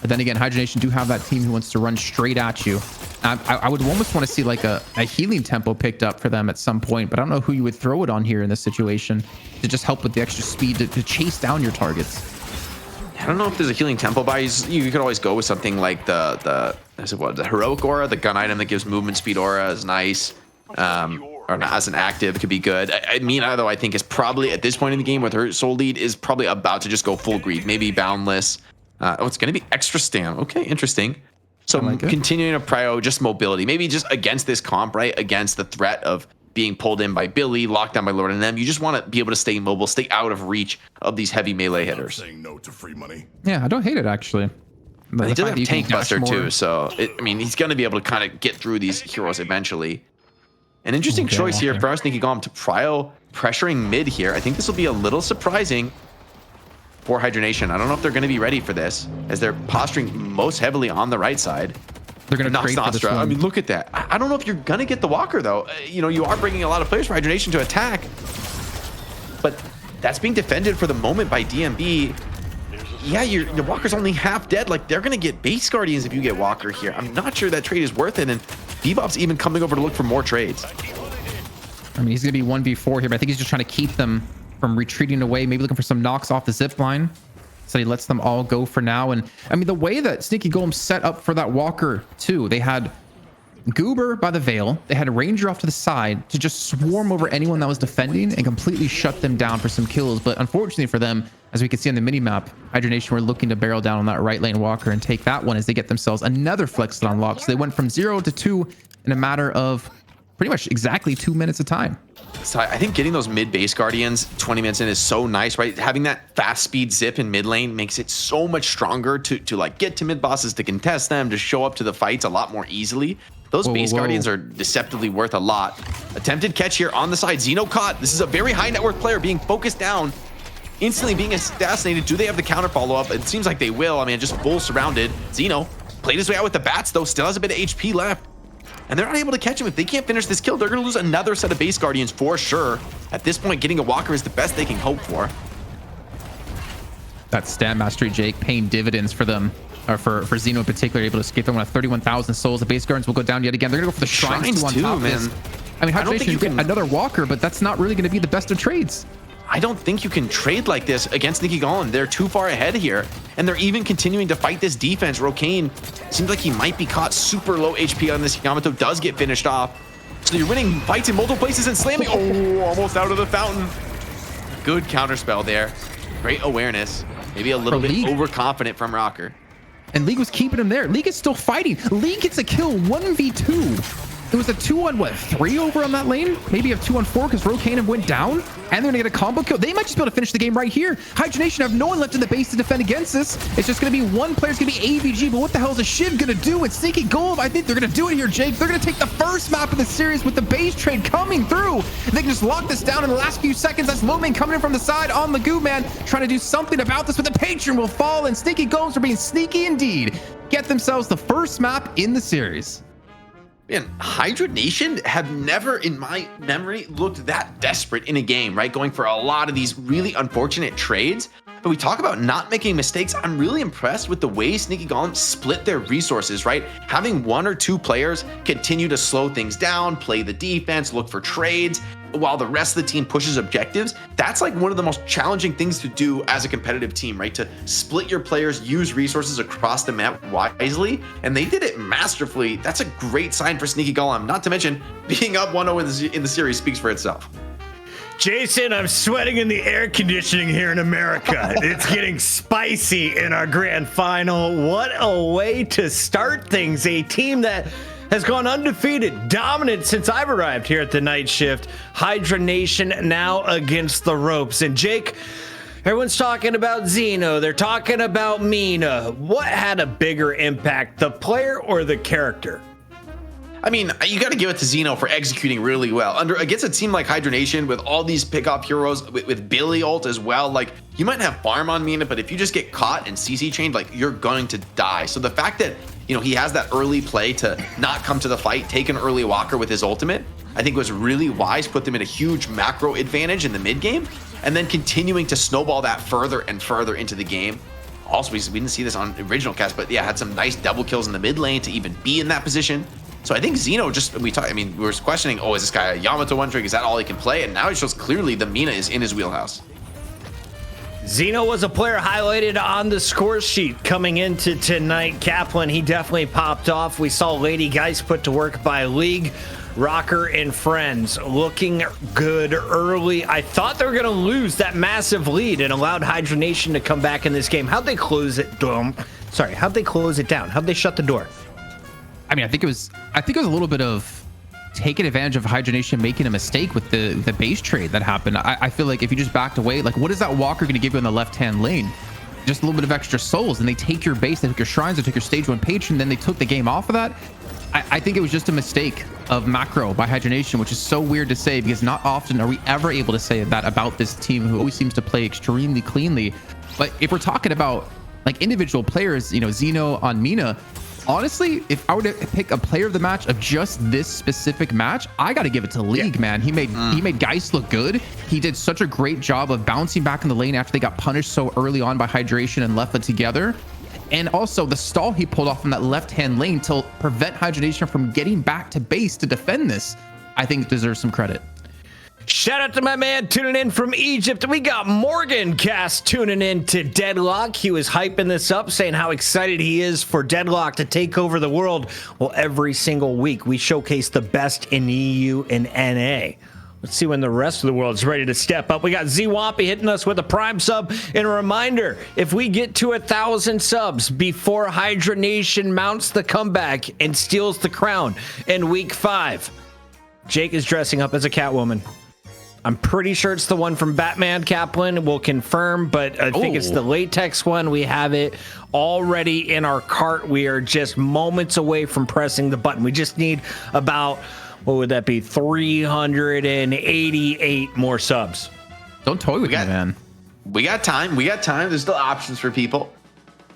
But then again, Hydra Nation do have that team who wants to run straight at you. I would almost want to see like a healing tempo picked up for them at some point, but I don't know who you would throw it on here in this situation to just help with the extra speed to chase down your targets. I don't know if there's a healing tempo buy. You could always go with something like the heroic aura, the gun item that gives movement speed aura is nice. Or not, as an active could be good. I mean, though, I think is probably at this point in the game with her soul lead is probably about to just go full greed, maybe boundless. It's going to be extra stam. Okay, interesting. So continuing to prio just mobility, maybe just against this comp, right? Against the threat of being pulled in by Billy, locked down by Lord and them. You just want to be able to stay mobile, stay out of reach of these heavy melee hitters. Saying no to free money. Yeah, I don't hate it actually. But he does have Tank Buster too, so I mean, he's going to be able to kind of get through these heroes eventually. An interesting choice here for our Sneaky Golem to prio pressuring mid here. I think this will be a little surprising for Hydra Nation. I don't know if they're going to be ready for this, as they're posturing most heavily on the right side. They're going to trade for this one. I mean, look at that. I don't know if you're going to get the Walker, though. You are bringing a lot of players for Hydra Nation to attack, but that's being defended for the moment by DMB. Yeah, your Walker's only half dead. Like, they're going to get base Guardians if you get Walker here. I'm not sure that trade is worth it, and Bebop's even coming over to look for more trades. I mean, he's going to be 1v4 here, but I think he's just trying to keep them from retreating away, maybe looking for some knocks off the zip line. So he lets them all go for now. And I mean, the way that Sneaky Golem set up for that Walker too, they had Goober by the Veil, they had a Ranger off to the side to just swarm over anyone that was defending and completely shut them down for some kills. But unfortunately for them, as we can see on the minimap, Hydra Nation were looking to barrel down on that right lane Walker and take that one as they get themselves another flex that unlocked. So they went from 0 to 2 in a matter of pretty much exactly 2 minutes of time. So I think getting those mid base Guardians 20 minutes in is so nice, right? Having that fast speed zip in mid lane makes it so much stronger to like get to mid bosses, to contest them, to show up to the fights a lot more easily. Those base Guardians are deceptively worth a lot. Attempted catch here on the side. Xeno caught. This is a very high net worth player being focused down, instantly being assassinated. Do they have the counter follow up? It seems like they will. I mean, just full surrounded. Xeno played his way out with the bats, though, still has a bit of HP left. And they're not able to catch him. If they can't finish this kill, they're going to lose another set of base Guardians for sure. At this point, getting a Walker is the best they can hope for. That stat mastery, Jake, paying dividends for them. Or for Xeno in particular, able to escape them with 31,000 souls. The base Guardians will go down yet again. They're going to go for the shrines too, on top of this. I mean, Hydra Nation, you get another Walker, but that's not really going to be the best of trades. I don't think you can trade like this against Sneaky Golem. They're too far ahead here. And they're even continuing to fight this defense. Rokane seems like he might be caught super low HP on this. Yamato does get finished off. So you're winning fights in multiple places and slamming. Oh, almost out of the fountain. Good counterspell there. Great awareness. Maybe a little bit overconfident from Rocker. And League was keeping him there. League is still fighting. League gets a kill 1v2. It was a 2-on-3 over on that lane? Maybe a 2-on-4 because Rokane went down. And they're going to get a combo kill. They might just be able to finish the game right here. Hydra Nation have no one left in the base to defend against this. It's just going to be one player's going to be AVG. But what the hell is a Shiv going to do? It's Sneaky Golem. I think they're going to do it here, Jake. They're going to take the first map of the series with the base trade coming through. They can just lock this down in the last few seconds. That's Loman coming in from the side on the Goo Man, trying to do something about this, but the Patron will fall, and Sneaky Golems are being sneaky indeed. Get themselves the first map in the series. Man, Hydra Nation have never, in my memory, looked that desperate in a game, right? Going for a lot of these really unfortunate trades. But we talk about not making mistakes. I'm really impressed with the way Sneaky Golem split their resources, right? Having 1 or 2 players continue to slow things down, play the defense, look for trades, while the rest of the team pushes objectives. That's like one of the most challenging things to do as a competitive team, right? To split your players, use resources across the map wisely, and they did it masterfully. That's a great sign for Sneaky Golem. Not to mention, being up 1-0 in the series speaks for itself. Jason, I'm sweating in the air conditioning here in America. It's getting spicy in our grand final. What a way to start things. A team that has gone undefeated, dominant since I've arrived here at the night shift. Hydra Nation now against the ropes. And Jake, Everyone's talking about Xeno. They're talking about Mina. What had a bigger impact, the player or the character? I mean, you got to give it to Xeno for executing really well against a team like Hydronation with all these pickup heroes with Billy ult as well. Like, you might have farm on Mina, but if you just get caught and CC chained, like, you're going to die. So the fact that, you know, he has that early play to not come to the fight, take an early walker with his ultimate, I think was really wise, put them in a huge macro advantage in the mid game, and then continuing to snowball that further and further into the game. Also, we didn't see this on original cast, but yeah, had some nice double kills in the mid lane to even be in that position. So I think Xeno we were questioning, oh, is this guy a Yamato one trick? Is that all he can play? And now it shows clearly the Mina is in his wheelhouse. Xeno was a player highlighted on the score sheet coming into tonight. Kaplan, he definitely popped off. We saw Lady Geist put to work by League. Rocker and Friends looking good early. I thought they were going to lose that massive lead and allowed Hydronation to come back in this game. How'd they close it? How'd they close it down? How'd they shut the door? I mean, I think it was a little bit of taking advantage of Hydronation making a mistake with the base trade that happened. I feel like if you just backed away, like, what is that Walker going to give you in the left-hand lane? Just a little bit of extra souls, and they take your base, they took your shrines, they took your stage 1 patron, then they took the game off of that. I think it was just a mistake of macro by Hydronation, which is so weird to say because not often are we ever able to say that about this team who always seems to play extremely cleanly. But if we're talking about like individual players, you know, Xeno on Mina, honestly, if I were to pick a player of the match of just this specific match, I got to give it to League, man. He made Geist look good. He did such a great job of bouncing back in the lane after they got punished so early on by Hydration and Lefa together. And also the stall he pulled off in that left-hand lane to prevent Hydronation from getting back to base to defend this, I think deserves some credit. Shout out to my man tuning in from Egypt. We got Morgan Cast tuning in to Deadlock. He was hyping this up, saying how excited he is for Deadlock to take over the world. Well, every single week we showcase the best in EU and NA. Let's see when the rest of the world is ready to step up. We got Z-Wampy hitting us with a Prime sub. And a reminder, if we get to 1,000 subs before Hydronation mounts the comeback and steals the crown in week 5, Jake is dressing up as a Catwoman. I'm pretty sure it's the one from Batman. Kaplan will confirm, but I think it's the latex one. We have it already in our cart. We are just moments away from pressing the button. We just need about, what would that be, 388 more subs. Don't toy with me, man. We got time. There's still options for people.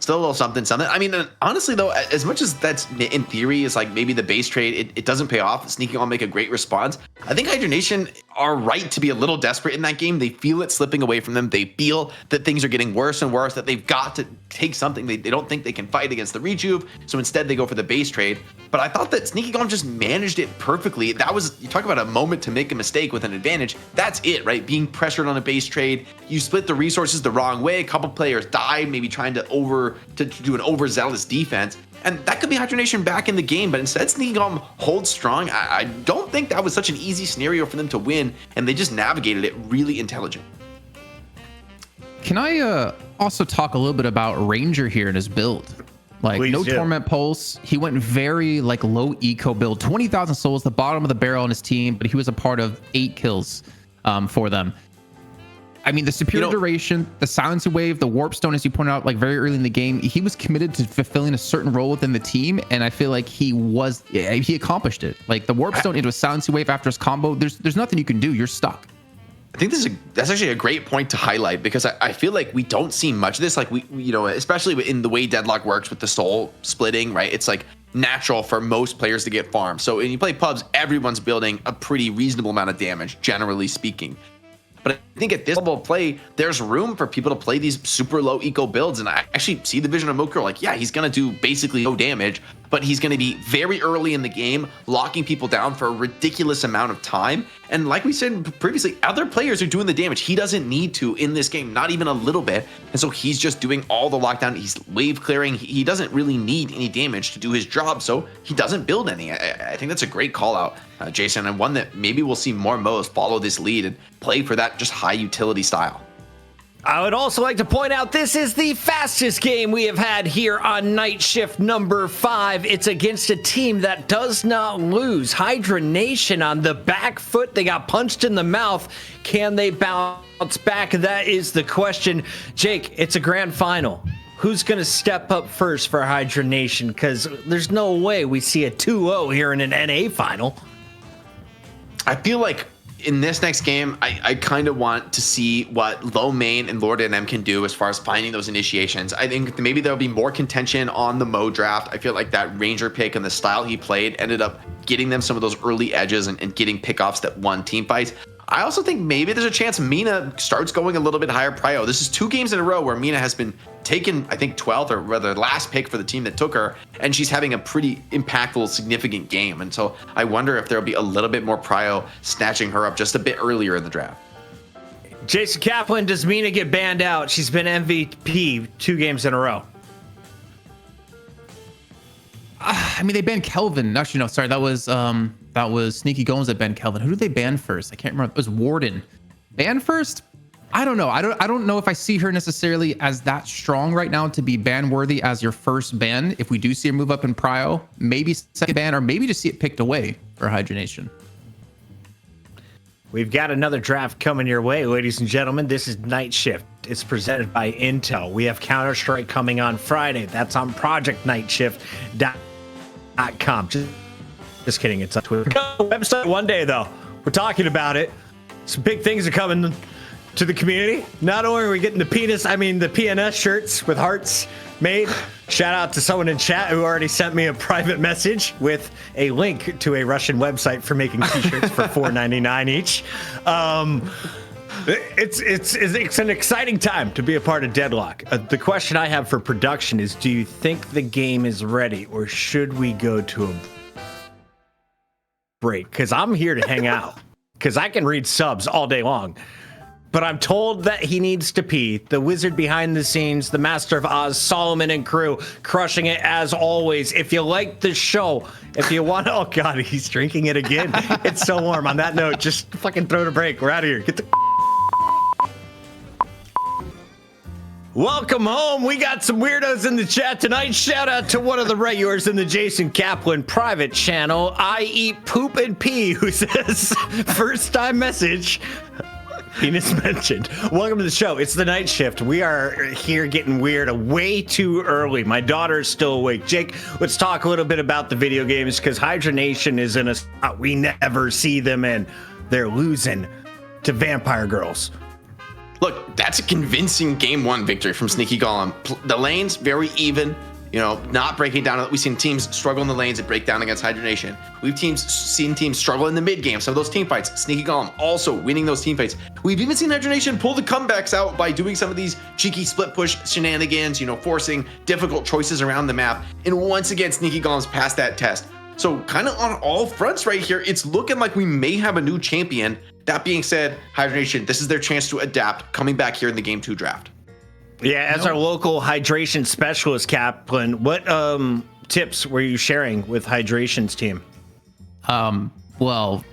Still a little something. I mean, honestly, though, as much as that's in theory is like maybe the base trade, it doesn't pay off. Sneaking on make a great response. I think Hydronation are right to be a little desperate in that game. They feel it slipping away from them. They feel that things are getting worse and worse, that they've got to take something. They don't think they can fight against the rejuve. So instead they go for the base trade. But I thought that Sneaking On just managed it perfectly. That was, you talk about a moment to make a mistake with an advantage. That's it, right? Being pressured on a base trade. You split the resources the wrong way. A couple players died, maybe trying to do an overzealous defense. And that could be Hydronation back in the game, but instead Sneaking On holds strong. I don't think that was such an easy scenario for them to win, and they just navigated it really intelligent. Can I also talk a little bit about Ranger here in his build? Like, Please no do. Torment Pulse. He went very like low eco build, 20,000 souls, the bottom of the barrel on his team, but he was a part of 8 kills for them. I mean, the superior duration, the silencing wave, the warp stone, as you pointed out, like very early in the game, he was committed to fulfilling a certain role within the team, and I feel like he accomplished it. Like the warp stone into a silencing wave after his combo, there's nothing you can do. You're stuck. I think that's actually a great point to highlight, because I feel like we don't see much of this. Like we especially in the way Deadlock works with the soul splitting, right? It's like natural for most players to get farmed. So when you play pubs, everyone's building a pretty reasonable amount of damage, generally speaking. But I think at this level of play, there's room for people to play these super low eco builds. And I actually see the vision of Mokuro, like, yeah, he's going to do basically no damage, but he's going to be very early in the game, locking people down for a ridiculous amount of time. And like we said previously, other players are doing the damage. He doesn't need to in this game, not even a little bit. And so he's just doing all the lockdown. He's wave clearing. He doesn't really need any damage to do his job. So he doesn't build any. I think that's a great call out, Jason, and one that maybe we'll see more Mo's follow this lead and play for that just high utility style. I would also like to point out this is the fastest game we have had here on Night Shift number 5. It's against a team that does not lose. Hydra Nation on the back foot. They got punched in the mouth. Can they bounce back? That is the question. Jake, it's a grand final. Who's going to step up first for Hydra Nation? Because there's no way we see a 2-0 here in an NA final. I feel like in this next game, I kind of want to see what Low Main and Lord NM can do as far as finding those initiations. I think maybe there'll be more contention on the Mo draft. I feel like that Ranger pick and the style he played ended up getting them some of those early edges and getting pickoffs that won team fights. I also think maybe there's a chance Mina starts going a little bit higher prio. This is 2 games in a row where Mina has been taken, I think, 12th or rather last pick for the team that took her, and she's having a pretty impactful, significant game. And so I wonder if there'll be a little bit more prio snatching her up just a bit earlier in the draft. Jason Kaplan, does Mina get banned out? She's been MVP 2 games in a row. I mean, they banned Kelvin. Actually, no, sorry, that was Sneaky Golems that banned Kelvin. Who did they ban first? I can't remember. It was Warden. Ban first? I don't know. I don't know if I see her necessarily as that strong right now to be ban worthy as your first ban. If we do see her move up in prio, maybe second ban, or maybe just see it picked away for Hydra Nation. We've got another draft coming your way, ladies and gentlemen. This is Night Shift. It's presented by Intel. We have Counter-Strike coming on Friday. That's on projectnightshift.com. Just kidding. It's on Twitter. Website one day, though. We're talking about it. Some big things are coming to the community. Not only are we getting the PNS shirts with hearts made. Shout out to someone in chat who already sent me a private message with a link to a Russian website for making t-shirts for $4.99 each. It's an exciting time to be a part of Deadlock. The question I have for production is, do you think the game is ready, or should we go to a break? Because I'm here to hang out, because I can read subs all day long. But I'm told that he needs to pee. The wizard behind the scenes, the master of Oz, Solomon and crew, crushing it as always. If you like the show, if you want to, oh God, he's drinking it again. It's so warm. On that note, just fucking throw the break. We're out of here. Get the Welcome home. We got some weirdos in the chat tonight. Shout out to one of the regulars in the Jason Kaplan private channel, I Eat Poop and Pee, who says, first time message. Penis mentioned. Welcome to the show. It's the Night Shift. We are here getting weird way too early. My daughter is still awake. Jake, let's talk a little bit about the video games, because Hydra Nation is in a spot we never see them in. They're losing to Vampire Girls. Look, that's a convincing game 1 victory from Sneaky Golem. The lanes, very even. You know, not breaking down. We've seen teams struggle in the lanes and break down against Hydra Nation. We've seen teams struggle in the mid game. Some of those team fights, Sneaky Golem also winning those team fights. We've even seen Hydra Nation pull the comebacks out by doing some of these cheeky split push shenanigans, you know, forcing difficult choices around the map. And once again, Sneaky Golem's passed that test. So kind of on all fronts right here, it's looking like we may have a new champion. That being said, Hydra Nation, this is their chance to adapt, coming back here in the game 2 draft. Yeah, as our local hydration specialist, Kaplan, what tips were you sharing with Hydration's team? Well,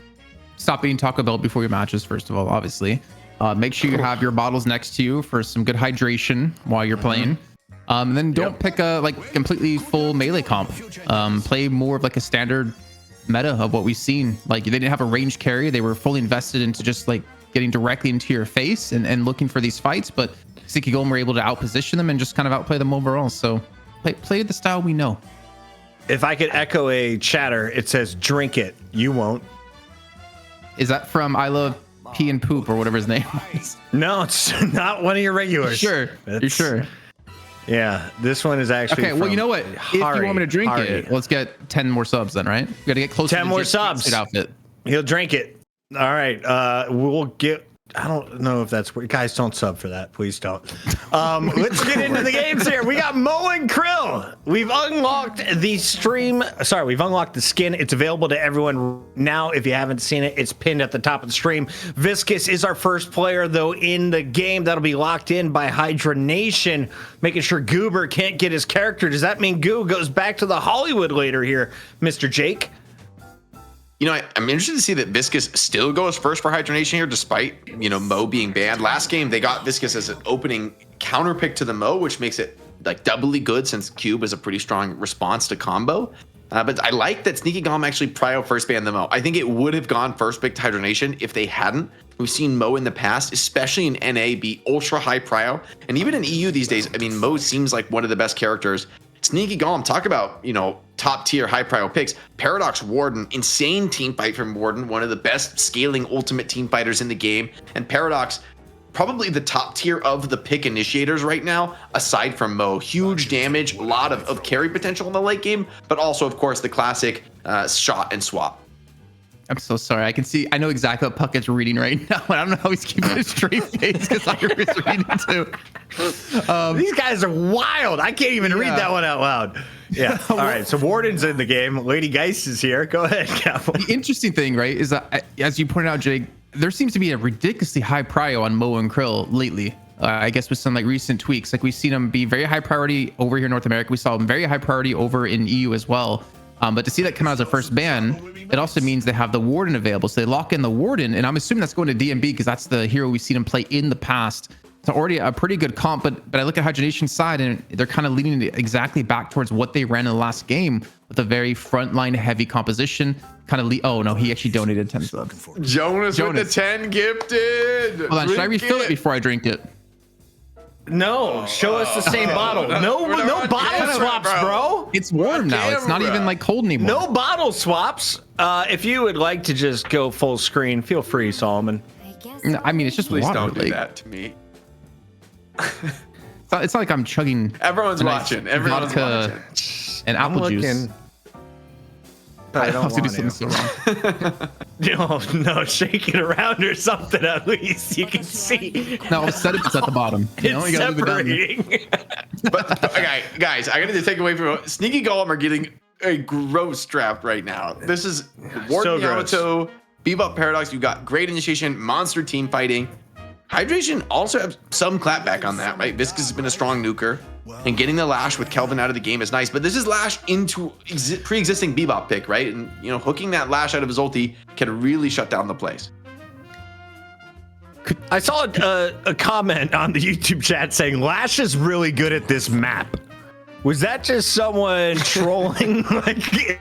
stop eating Taco Bell before your matches, first of all, obviously. Make sure you have your bottles next to you for some good hydration while you're playing. And then don't pick a completely full melee comp. Play more of like a standard meta of what we've seen. Like, they didn't have a range carry. They were fully invested into just like getting directly into your face and looking for these fights. But Sneaky Golem were able to outposition them and just kind of outplay them overall. So play the style we know. If I could echo a chatter, it says, drink it. You won't. Is that from I Love Pee and Poop or whatever his name is? No, it's not one of your regulars. You're sure? Yeah, this one is actually okay. Well, you know what? If you want me to drink it, let's get 10 more subs then, right? We got to get close to 10 more subs. Outfit. He'll drink it. All right. We'll get. I don't know if that's where guys don't sub for that. Please don't. Let's get into the games here. We got Mo and Krill. We've unlocked the stream. Sorry, we've unlocked the skin. It's available to everyone now. If you haven't seen it, it's pinned at the top of the stream. Viscus is our first player, though, in the game. That'll be locked in by Hydra Nation, making sure Goober can't get his character. Does that mean Goo goes back to the Hollywood later here, Mr. Jake? You know, I'm interested to see that Viscous still goes first for Hydronation here, despite, you know, Mo being banned. Last game, they got Viscous as an opening counter pick to the Mo, which makes it like doubly good since Cube is a pretty strong response to combo. But I like that Sneaky Golem actually prio first banned the Mo. I think it would have gone first pick to Hydronation if they hadn't. We've seen Mo in the past, especially in NA, be ultra high prio. And even in EU these days, I mean, Mo seems like one of the best characters. Sneaky Golem, talk about, you know, top tier high prio picks. Paradox Warden, insane team fight from Warden, one of the best scaling ultimate team fighters in the game. And Paradox, probably the top tier of the pick initiators right now, aside from Mo. Huge damage, a lot of carry potential in the late game, but also, of course, the classic shot and swap. I'm so sorry. I know exactly what Puckett's reading right now. I don't know how he's keeping a straight face because I was reading too. These guys are wild. I can't even read that one out loud. Yeah. All right. So Warden's in the game. Lady Geist is here. Go ahead, Cap. The interesting thing, right, is that, as you pointed out, Jake, there seems to be a ridiculously high prio on Mo and Krill lately. I guess with some like recent tweaks, like we've seen them be very high priority over here in North America. We saw them very high priority over in EU as well. But to see that come out as a first ban, it also means they have the Warden available. So they lock in the Warden, and I'm assuming that's going to DMB because that's the hero we've seen him play in the past. It's already a pretty good comp, but I look at Hydronation's side, and they're kind of leaning exactly back towards what they ran in the last game with a very frontline heavy composition. Kind of oh no, he actually donated 10 subs. Jonas with the 10 gifted. Hold on, should I refill it before I drink it? No, show us the same bottle. No bottle swaps, bro. It's warm now. It's not even like cold anymore. No bottle swaps. If you would like to just go full screen, feel free, Solomon. I mean, it's just Please water. don't do like, that to me. it's not like I'm chugging. Everyone's watching. Everyone's vodka watching. and apple juice. But I don't have to do want something so wrong. No, shake it around or something at least. You can see. No, set it at the bottom. You know, It's you gotta leave it down there. separating. But okay, guys, I gotta just take away from Sneaky Golem are getting a gross draft right now. This is Warden So gross. Yamato, Bebop Paradox. You got great initiation, monster team fighting. Hydration also have some clapback on that, right? Viscous has been a strong nuker, and getting the Lash with Kelvin out of the game is nice. But this is Lash into pre-existing Bebop pick, right? And you know, hooking that Lash out of his ulti can really shut down the place. I saw a comment on the YouTube chat saying Lash is really good at this map. Was that just someone trolling? Like,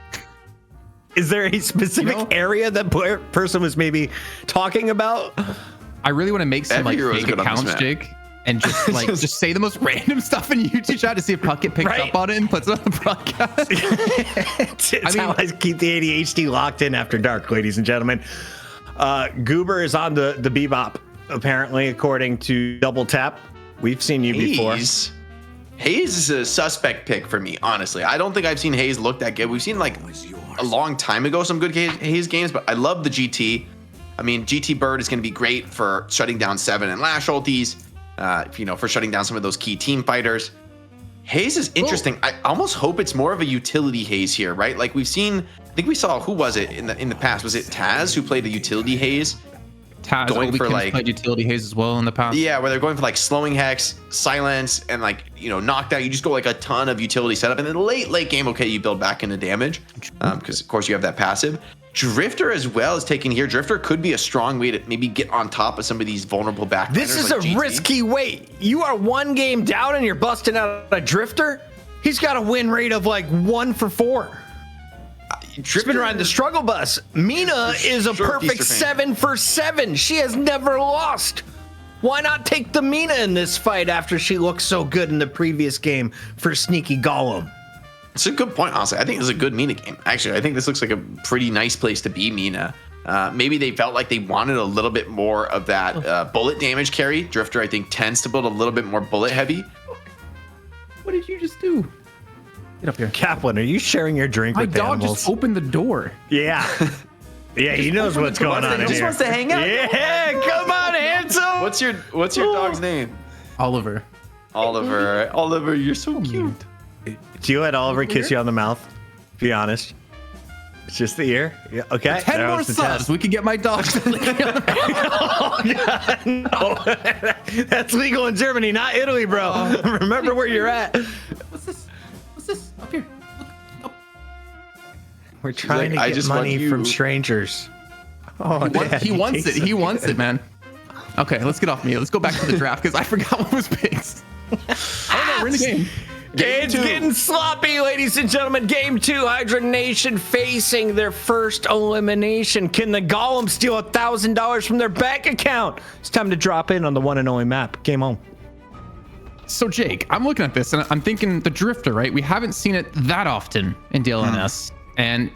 is there a specific area that person was maybe talking about? I really want to make some like Every hero is fake good on this accounts, map. Jake, and just like just say the most random stuff in YouTube chat to see if Puckett picks Right. up on it and puts it on the broadcast. It's how I keep the ADHD locked in after dark, ladies and gentlemen. Goober is on the Bebop, apparently, according to Double Tap. We've seen you before. Hayes is a suspect pick for me, honestly. I don't think I've seen Hayes look that good. We've seen like a long time ago some good Hayes games, but I love the GT. I mean, GT Bird is going to be great for shutting down 7 and Lash ultis, you know, for shutting down some of those key team fighters. Hayes is interesting. I almost hope it's more of a utility Hayes here, right? Like we've seen, I think we saw, who was it in the past? Was it Taz who played the utility Hayes? Taz Going for, like- played utility haze as well in the past. Yeah, where they're going for like slowing hex, silence, and like, you know, knockdown. You just go like a ton of utility setup. And then late game, okay, you build back into damage because of course you have that passive. Drifter as well is taken here. Drifter could be a strong way to maybe get on top of some of these vulnerable back. This is like a GT. risky wait. You are one game down and you're busting out a Drifter? He's got a win rate of like 1 for 4. He's been riding the struggle bus. Mina is a perfect Feast or 7 for 7. She has never lost. Why not take the Mina in this fight after she looked so good in the previous game for Sneaky Golem? It's a good point, honestly. I think this is a good Mina game. Actually, I think this looks like a pretty nice place to be Mina. Maybe they felt like they wanted a little bit more of that bullet damage carry. Drifter, I think, tends to build a little bit more bullet heavy. What did you just do? Get up here. Kaplan, are you sharing your drink My with dog animals? just opened the door. Yeah. Yeah, he knows what's going on in He just here. wants to hang out. Yeah, come on, handsome. What's your dog's name? Oliver. Oliver. Oliver, you're so cute. Do you let Oliver kiss you on the mouth? Be honest. It's just the ear? Yeah, okay. 10 That more was the subs. test. We can get my dog to lick me on the mouth. Oh, God, no. That's legal in Germany, not Italy, bro. Remember where you're at. What's this? What's this? Up here. Look. Up. We're trying like, "I to get just want money you." from strangers. Oh, He wants it. He wants it, man. Okay, let's get off me. Let's go back to the draft because I forgot what was picked. Oh no, we're in the game. It's getting sloppy, ladies and gentlemen. Game 2, Hydra Nation facing their first elimination. Can the Golem steal $1,000 from their bank account? It's time to drop in on the one and only map. Game on. So Jake, I'm looking at this and I'm thinking the Drifter, right? We haven't seen it that often in DLNS, and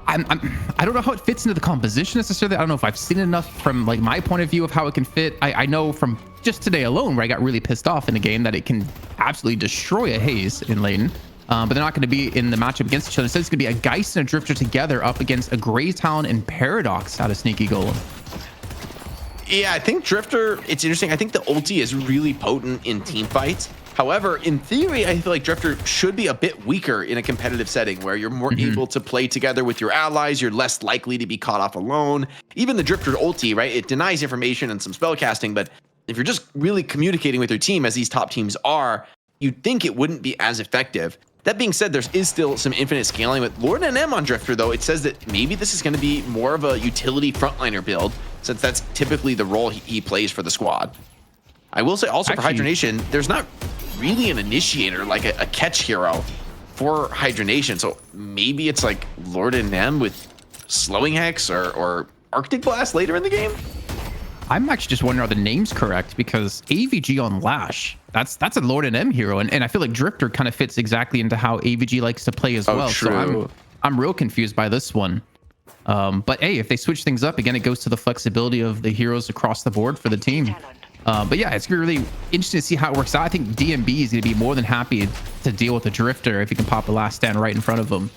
I don't know how it fits into the composition necessarily. I don't know if I've seen it enough from like my point of view of how it can fit. I know from just today alone where I got really pissed off in a game that it can absolutely destroy a Haze in Layton. But they're not going to be in the matchup against each other. Instead, it's going to be a Geist and a Drifter together up against a Grey Talon and Paradox out of Sneaky Golem. Yeah, I think Drifter, it's interesting. I think the ulti is really potent in team fights. However, in theory, I feel like Drifter should be a bit weaker in a competitive setting where you're more able to play together with your allies. You're less likely to be caught off alone. Even the Drifter ulti, right? It denies information and some spell casting, but if you're just really communicating with your team as these top teams are, you'd think it wouldn't be as effective. That being said, there is still some infinite scaling with Lord NM on Drifter, though. It says that maybe this is going to be more of a utility frontliner build, since that's typically the role he plays for the squad. I will say also for Hydra Nation, there's not really an initiator, like a catch hero for Hydra Nation. So maybe it's like Lord NM with Slowing Hex or Arctic Blast later in the game. I'm actually just wondering are the names correct, because AVG on Lash, that's a Lord NM hero, and I feel like Drifter kind of fits exactly into how AVG likes to play as well. True. So I'm real confused by this one. But hey, if they switch things up again, it goes to the flexibility of the heroes across the board for the team. But yeah, it's gonna be really interesting to see how it works out. I think DMB is gonna be more than happy to deal with the Drifter if he can pop a last stand right in front of him.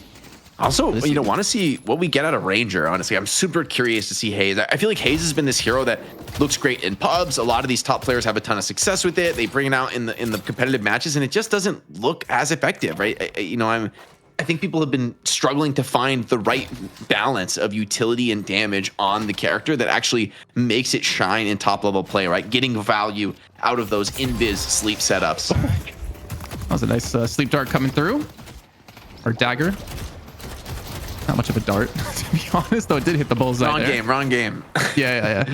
Also, want to see what we get out of Ranger, honestly. I'm super curious to see Haze. I feel like Haze has been this hero that looks great in pubs. A lot of these top players have a ton of success with it. They bring it out in the competitive matches, and it just doesn't look as effective, right? I think people have been struggling to find the right balance of utility and damage on the character that actually makes it shine in top level play, right? Getting value out of those invis sleep setups. That was a nice sleep dart coming through. Or dagger. Not much of a dart, to be honest, though it did hit the bullseye. Wrong game. Yeah.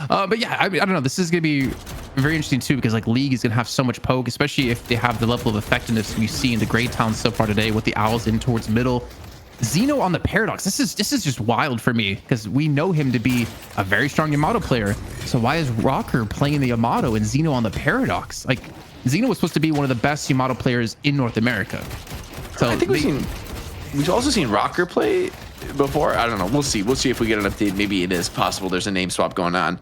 But yeah, I don't know. This is going to be very interesting too, because like League is going to have so much poke, especially if they have the level of effectiveness we see in the Grey Town so far today with the Owls in towards middle. Xeno on the Paradox. This is just wild for me, because we know him to be a very strong Yamato player. So why is Rocker playing the Yamato and Xeno on the Paradox? Like, Xeno was supposed to be one of the best Yamato players in North America. So I think we've also seen Rocker play before. I don't know. We'll see. We'll see if we get an update. Maybe it is possible there's a name swap going on.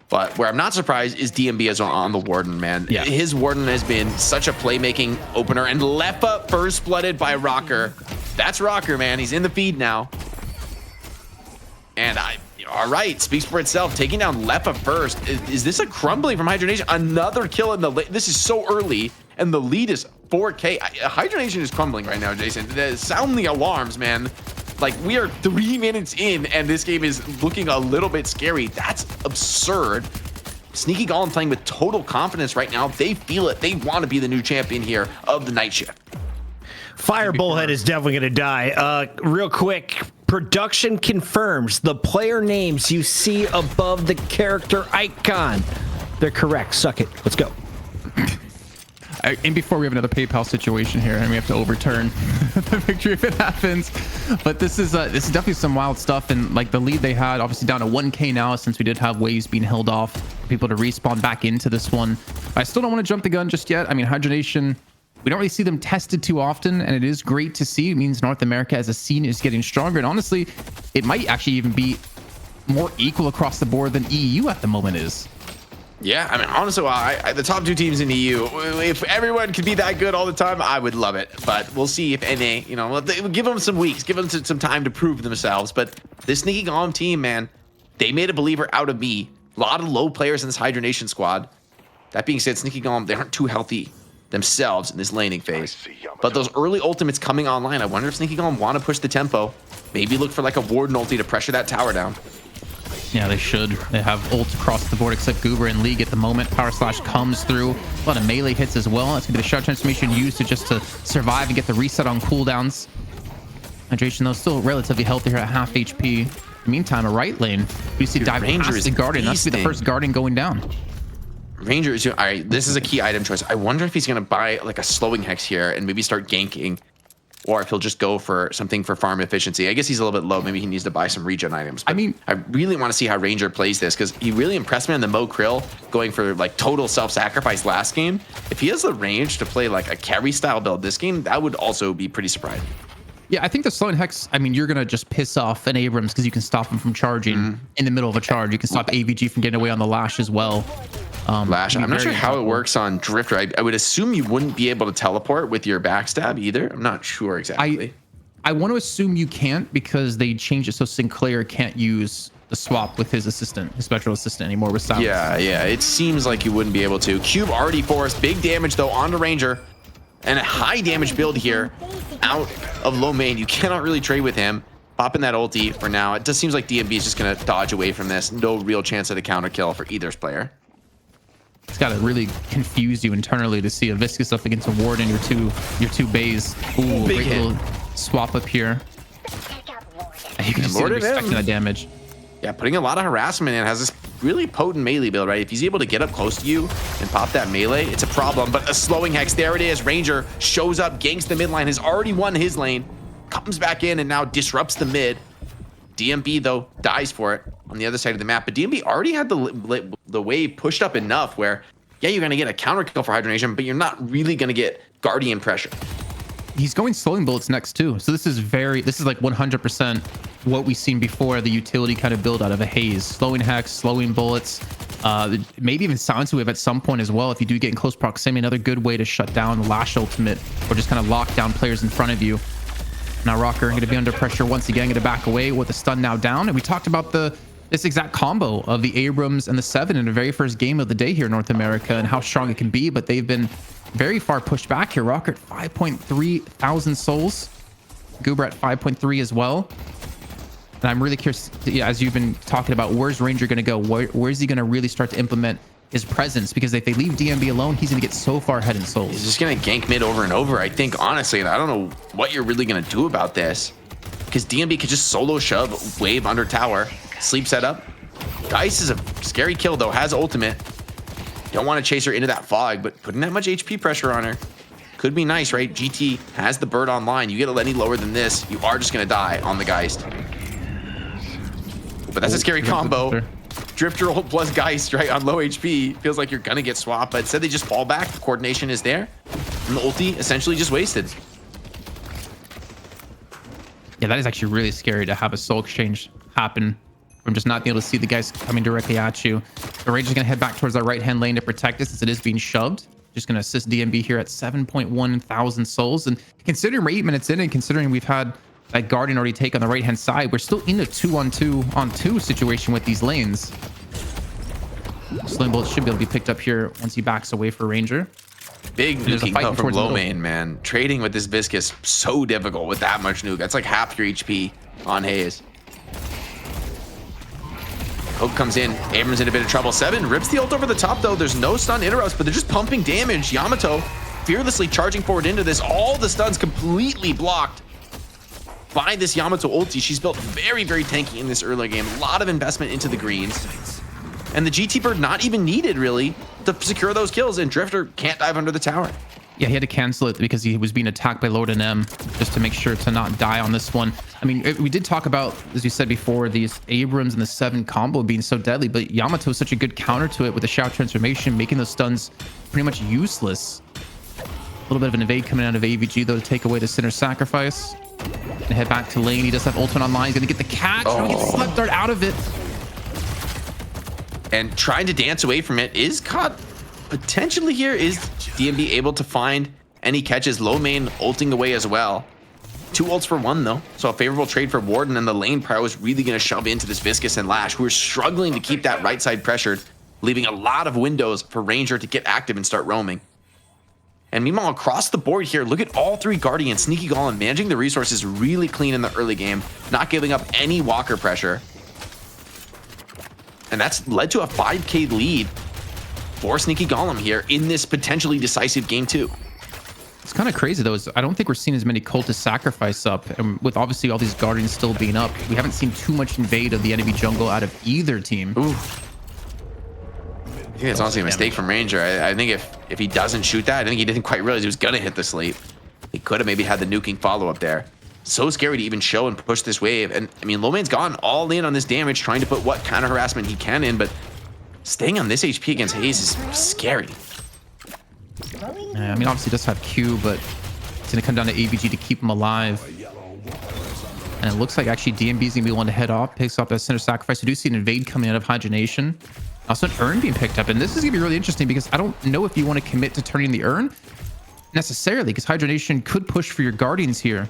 But where I'm not surprised is DMB is on the Warden, man. Yeah. His Warden has been such a playmaking opener, and Leffa first blooded by Rocker. That's Rocker, man. He's in the feed now. And all right, speaks for itself. Taking down Leffa first. Is this a crumbling from Hydra Nation? Another kill in the lead. This is so early, and the lead is 4K. Hydra Nation is crumbling right now, Jason. Sound the alarms, man. Like, we are 3 minutes in, and this game is looking a little bit scary. That's absurd. Sneaky Golem playing with total confidence right now. They feel it. They want to be the new champion here of the night shift. Fire Bullhead is definitely going to die. Real quick, production confirms the player names you see above the character icon. They're correct. Suck it. Let's go. And before we have another PayPal situation here, and we have to overturn the victory if it happens. But this is definitely some wild stuff. And like the lead they had, obviously down to 1K now, since we did have waves being held off for people to respawn back into this one. I still don't want to jump the gun just yet. I mean, Hydra Nation, we don't really see them tested too often, and it is great to see. It means North America as a scene is getting stronger. And honestly, it might actually even be more equal across the board than EU at the moment is. Yeah, I mean, honestly, the top 2 teams in EU, if everyone could be that good all the time, I would love it. But we'll see if NA, give them some weeks, give them some time to prove themselves. But this Sneaky Golem team, man, they made a believer out of me. A lot of low players in this Hydra Nation squad. That being said, Sneaky Golem, they aren't too healthy themselves in this laning phase. But those early ultimates coming online, I wonder if Sneaky Golem want to push the tempo. Maybe look for like a Warden ulti to pressure that tower down. Yeah, they should. They have ult across the board except Goober and League at the moment. Power Slash comes through. A lot of melee hits as well. That's going to be the shot transformation used to just to survive and get the reset on cooldowns. Hydration, though, still relatively healthy here at half HP. In the meantime, a right lane. We see dive past the Guardian. That's going to be the first Guardian going down. Ranger is, all right, this is a key item choice. I wonder if he's going to buy like a slowing hex here and maybe start ganking, or if he'll just go for something for farm efficiency. I guess he's a little bit low. Maybe he needs to buy some regen items. But I mean, I really want to see how Ranger plays this, because he really impressed me on the Mo Krill going for like total self-sacrifice last game. If he has the range to play like a carry style build this game, that would also be pretty surprising. Yeah, I think the slowing hex, I mean, you're going to just piss off an Abrams because you can stop him from charging in the middle of a charge. You can stop AVG from getting away on the Lash as well. Lash, I'm not sure how it works on Drifter. I would assume you wouldn't be able to teleport with your backstab either. I'm not sure exactly. I want to assume you can't, because they changed it so Sinclair can't use the swap with his assistant, his spectral assistant anymore with Silence. Yeah, it seems like you wouldn't be able to. Cube already forced. Big damage, though, onto Ranger. And a high damage build here out of low main. You cannot really trade with him. Popping that ulti for now. It just seems like DMB is just going to dodge away from this. No real chance at a counter kill for either player. It's got to really confuse you internally to see a Viscous up against a Ward in your two bays. Ooh, great little swap up here. You can just see them expecting that damage. Yeah, putting a lot of harassment in. Has this really potent melee build, right? If he's able to get up close to you and pop that melee, it's a problem. But a slowing hex, there it is. Ranger shows up, ganks the mid lane, has already won his lane, comes back in and now disrupts the mid. DMB, though, dies for it on the other side of the map. But DMB already had the wave pushed up enough where, yeah, you're going to get a counter kill for Hydronation, but you're not really going to get Guardian pressure. He's going slowing bullets next too. So this is like 100% what we've seen before, the utility kind of build out of a Haze. Slowing hex, slowing bullets, maybe even silence wave at some point as well. If you do get in close proximity, another good way to shut down Lash ultimate or just kind of lock down players in front of you. Now Rocker going to be under pressure once again, going to back away with the stun now down. And we talked about this exact combo of the Abrams and the 7 in the very first game of the day here in North America and how strong it can be, but they've been very far pushed back here. Rocker at 5.3 thousand souls. Goober at 5.3 as well. And I'm really curious, as you've been talking about, where's Ranger going to go? Where's he going to really start to implement his presence? Because if they leave DMB alone, he's going to get so far ahead in souls. He's just going to gank mid over and over, I think, honestly. And I don't know what you're really going to do about this, because DMB could just solo shove, wave under tower, sleep setup. Geist is a scary kill, though, has ultimate. Don't want to chase her into that fog, but putting that much HP pressure on her could be nice, right? GT has the bird online. You get any lower than this, you are just going to die on the Geist. But that's a scary combo. Drifter ult plus Geist, right, on low HP. Feels like you're going to get swapped, but instead they just fall back. The coordination is there. And the ulti essentially just wasted. Yeah, that is actually really scary to have a soul exchange happen from just not being able to see the guys coming directly at you. The Rage is going to head back towards that right-hand lane to protect this, as it is being shoved. Just going to assist DMB here at 7.1 thousand souls. And considering we're 8 minutes in, and considering we've had that Guardian already take on the right-hand side, we're still in a 2-on-2 situation with these lanes. Slim Bolt should be able to be picked up here once he backs away for Ranger. Big nuking though from low main, man. Trading with this Viscous, so difficult with that much nuke. That's like half your HP on Haze. Hope comes in. Abrams in a bit of trouble. 7 rips the ult over the top, though. There's no stun interrupts, but they're just pumping damage. Yamato fearlessly charging forward into this. All the stuns completely blocked by this Yamato ulti. She's built very, very tanky in this early game. A lot of investment into the greens. And the GT Bird not even needed, really, to secure those kills. And Drifter can't dive under the tower. Yeah, he had to cancel it because he was being attacked by Lord and M, just to make sure to not die on this one. I mean, we did talk about, as you said before, these Abrams and the 7 combo being so deadly, but Yamato is such a good counter to it with the shout transformation, making those stuns pretty much useless. A little bit of an evade coming out of AVG, though, to take away the Sinner Sacrifice. And head back to lane. He does have ultimate online. He's going to get the catch. Oh, he gets Slip Dart out of it. And trying to dance away from it is caught potentially here. Is DMB able to find any catches? Low main ulting away as well. 2 ults for 1, though. So a favorable trade for Warden, and the lane pro is really going to shove into this Viscous and Lash, who are struggling to keep that right side pressured, leaving a lot of windows for Ranger to get active and start roaming. And meanwhile, across the board here, look at all 3 Guardians. Sneaky Golem managing the resources really clean in the early game, not giving up any walker pressure. And that's led to a 5k lead for Sneaky Golem here in this potentially decisive game 2. It's kind of crazy though. I don't think we're seeing as many cultist sacrifice up, and with obviously all these guardians still being up, we haven't seen too much invade of the enemy jungle out of either team. Ooh. I think that's honestly a mistake from Ranger. I think if he doesn't shoot that, I think he didn't quite realize he was gonna hit the sleep. He could have maybe had the nuking follow up there. So scary to even show and push this wave. And I mean, Lowman's gone all in on this damage, trying to put what kind of harassment he can in, but staying on this HP against Haze is scary. Yeah, I mean, obviously he does have Q, but it's going to come down to AVG to keep him alive. And it looks like actually DMB's going to be one to head off, picks up a center sacrifice. We do see an invade coming out of Hydronation. Also an urn being picked up. And this is going to be really interesting because I don't know if you want to commit to turning the urn necessarily, because Hydronation could push for your Guardians here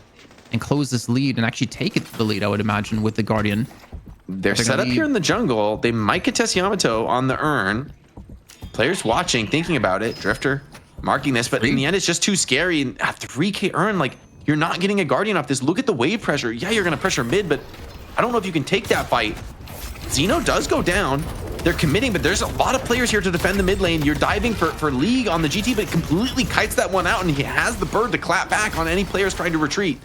and close this lead and actually take it to the lead, I would imagine, with the Guardian. They're set up here in the jungle. They might contest Yamato on the urn. Players watching, thinking about it. Drifter marking this, but in the end, it's just too scary. And at 3k urn, like, you're not getting a Guardian off this. Look at the wave pressure. Yeah, you're going to pressure mid, but I don't know if you can take that fight. Xeno does go down. They're committing, but there's a lot of players here to defend the mid lane. You're diving for League on the GT, but completely kites that one out, and he has the bird to clap back on any players trying to retreat.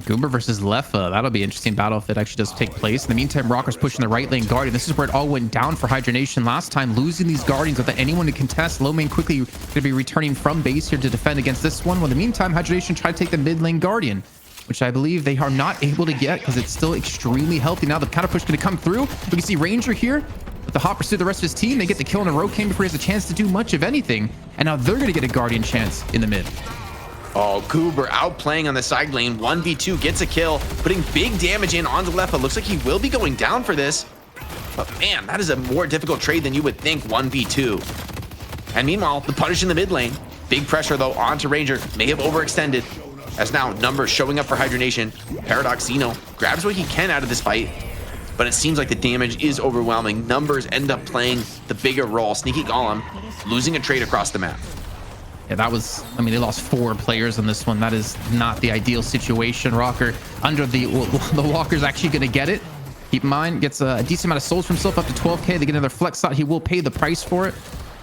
Goober versus Leffa. That'll be an interesting battle if it actually does take place. In the meantime, Rocker's pushing the right lane Guardian. This is where it all went down for Hydronation last time, losing these Guardians without anyone to contest. Low main quickly going to be returning from base here to defend against this one. Well, in the meantime, Hydronation try to take the mid lane Guardian, which I believe they are not able to get because it's still extremely healthy. Now the counter push going to come through. We can see Ranger here with the hot pursuit of the rest of his team. They get the kill in a row came before he has a chance to do much of anything. And now they're going to get a Guardian chance in the mid. Oh, Goober outplaying on the side lane. 1v2 gets a kill, putting big damage in onto Leffa. Looks like he will be going down for this. But man, that is a more difficult trade than you would think, 1v2. And meanwhile, the punish in the mid lane. Big pressure though onto Ranger. May have overextended. As now numbers showing up for Hydronation. Paradox Xeno grabs what he can out of this fight. But it seems like the damage is overwhelming. Numbers end up playing the bigger role. Sneaky Golem losing a trade across the map. Yeah, that was, I mean, they lost 4 players on this one. That is not the ideal situation. Rocker under the Walker's actually going to get it. Keep in mind, gets a decent amount of souls for himself, up to 12k. They get another flex slot. He will pay the price for it.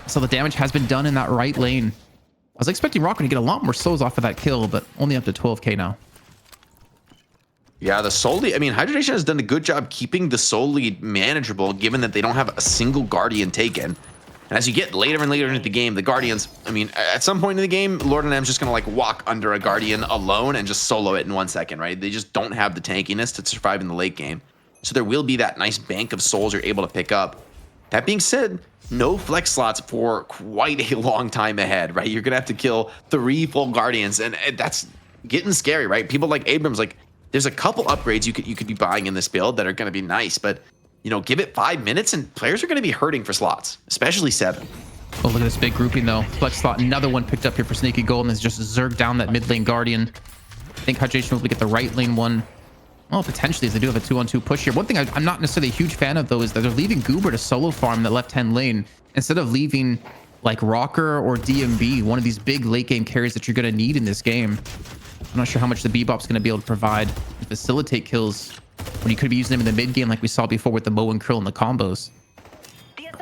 So the damage has been done in that right lane. I was expecting Rocker to get a lot more souls off of that kill, but only up to 12k now. Yeah, the soul lead, I mean, Hydration has done a good job keeping the soul lead manageable, given that they don't have a single Guardian taken. And as you get later and later into the game, the Guardians, I mean, at some point in the game, Lord and M's just going to like walk under a Guardian alone and just solo it in 1 second, right? They just don't have the tankiness to survive in the late game. So there will be that nice bank of souls you're able to pick up. That being said, no flex slots for quite a long time ahead, right? You're going to have to kill 3 full Guardians, and that's getting scary, right? People like Abrams, like, there's a couple upgrades you could be buying in this build that are going to be nice, but you know, give it 5 minutes and players are going to be hurting for slots, especially 7. Oh, look at this big grouping though. Flex slot, another one picked up here for Sneaky Golem. Is just zerg down that mid lane Guardian. I think Hydration will be able to get the right lane one. Well, potentially, as they do have a 2-on-2 push here. One thing I'm not necessarily a huge fan of though is that they're leaving Goober to solo farm the left-hand lane instead of leaving like Rocker or DMB, one of these big late game carries that you're going to need in this game. I'm not sure how much the Bebop's going to be able to provide and facilitate kills when you could be using them in the mid game like we saw before with the Mo and Krill and the combos.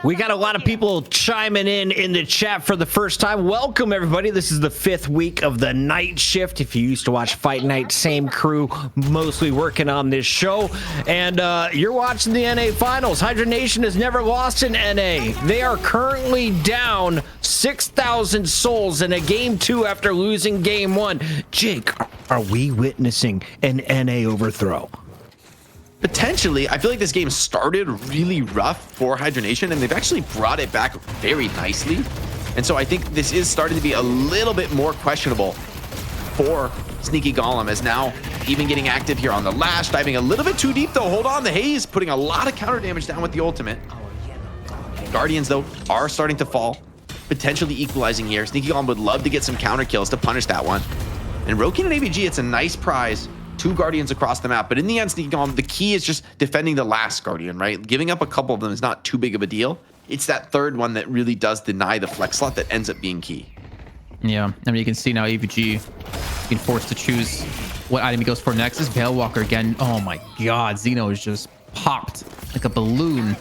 We got a lot of people chiming in the chat for the first time. Welcome, everybody. This is the 5th week of the night shift. If you used to watch Fight Night, same crew, mostly working on this show. And you're watching the NA Finals. Hydra Nation has never lost in NA. They are currently down 6,000 souls in a Game 2 after losing Game 1. Jake, are we witnessing an NA overthrow? Potentially, I feel like this game started really rough for Hydronation, and they've actually brought it back very nicely. And so I think this is starting to be a little bit more questionable for Sneaky Golem, as now even getting active here on the lash, diving a little bit too deep though. Hold on, the Haze putting a lot of counter damage down with the ultimate. Guardians though are starting to fall, potentially equalizing here. Sneaky Golem would love to get some counter kills to punish that one. And Rokin and AVG, it's a nice prize. 2 Guardians across the map, but in the end, Sneaky Golem, the key is just defending the last Guardian, right? Giving up a couple of them is not too big of a deal. It's that third one that really does deny the flex slot that ends up being key. Yeah, I mean, you can see now AVG being forced to choose what item he goes for next. Is Veilwalker again. Oh my god, Xeno is just popped like a balloon.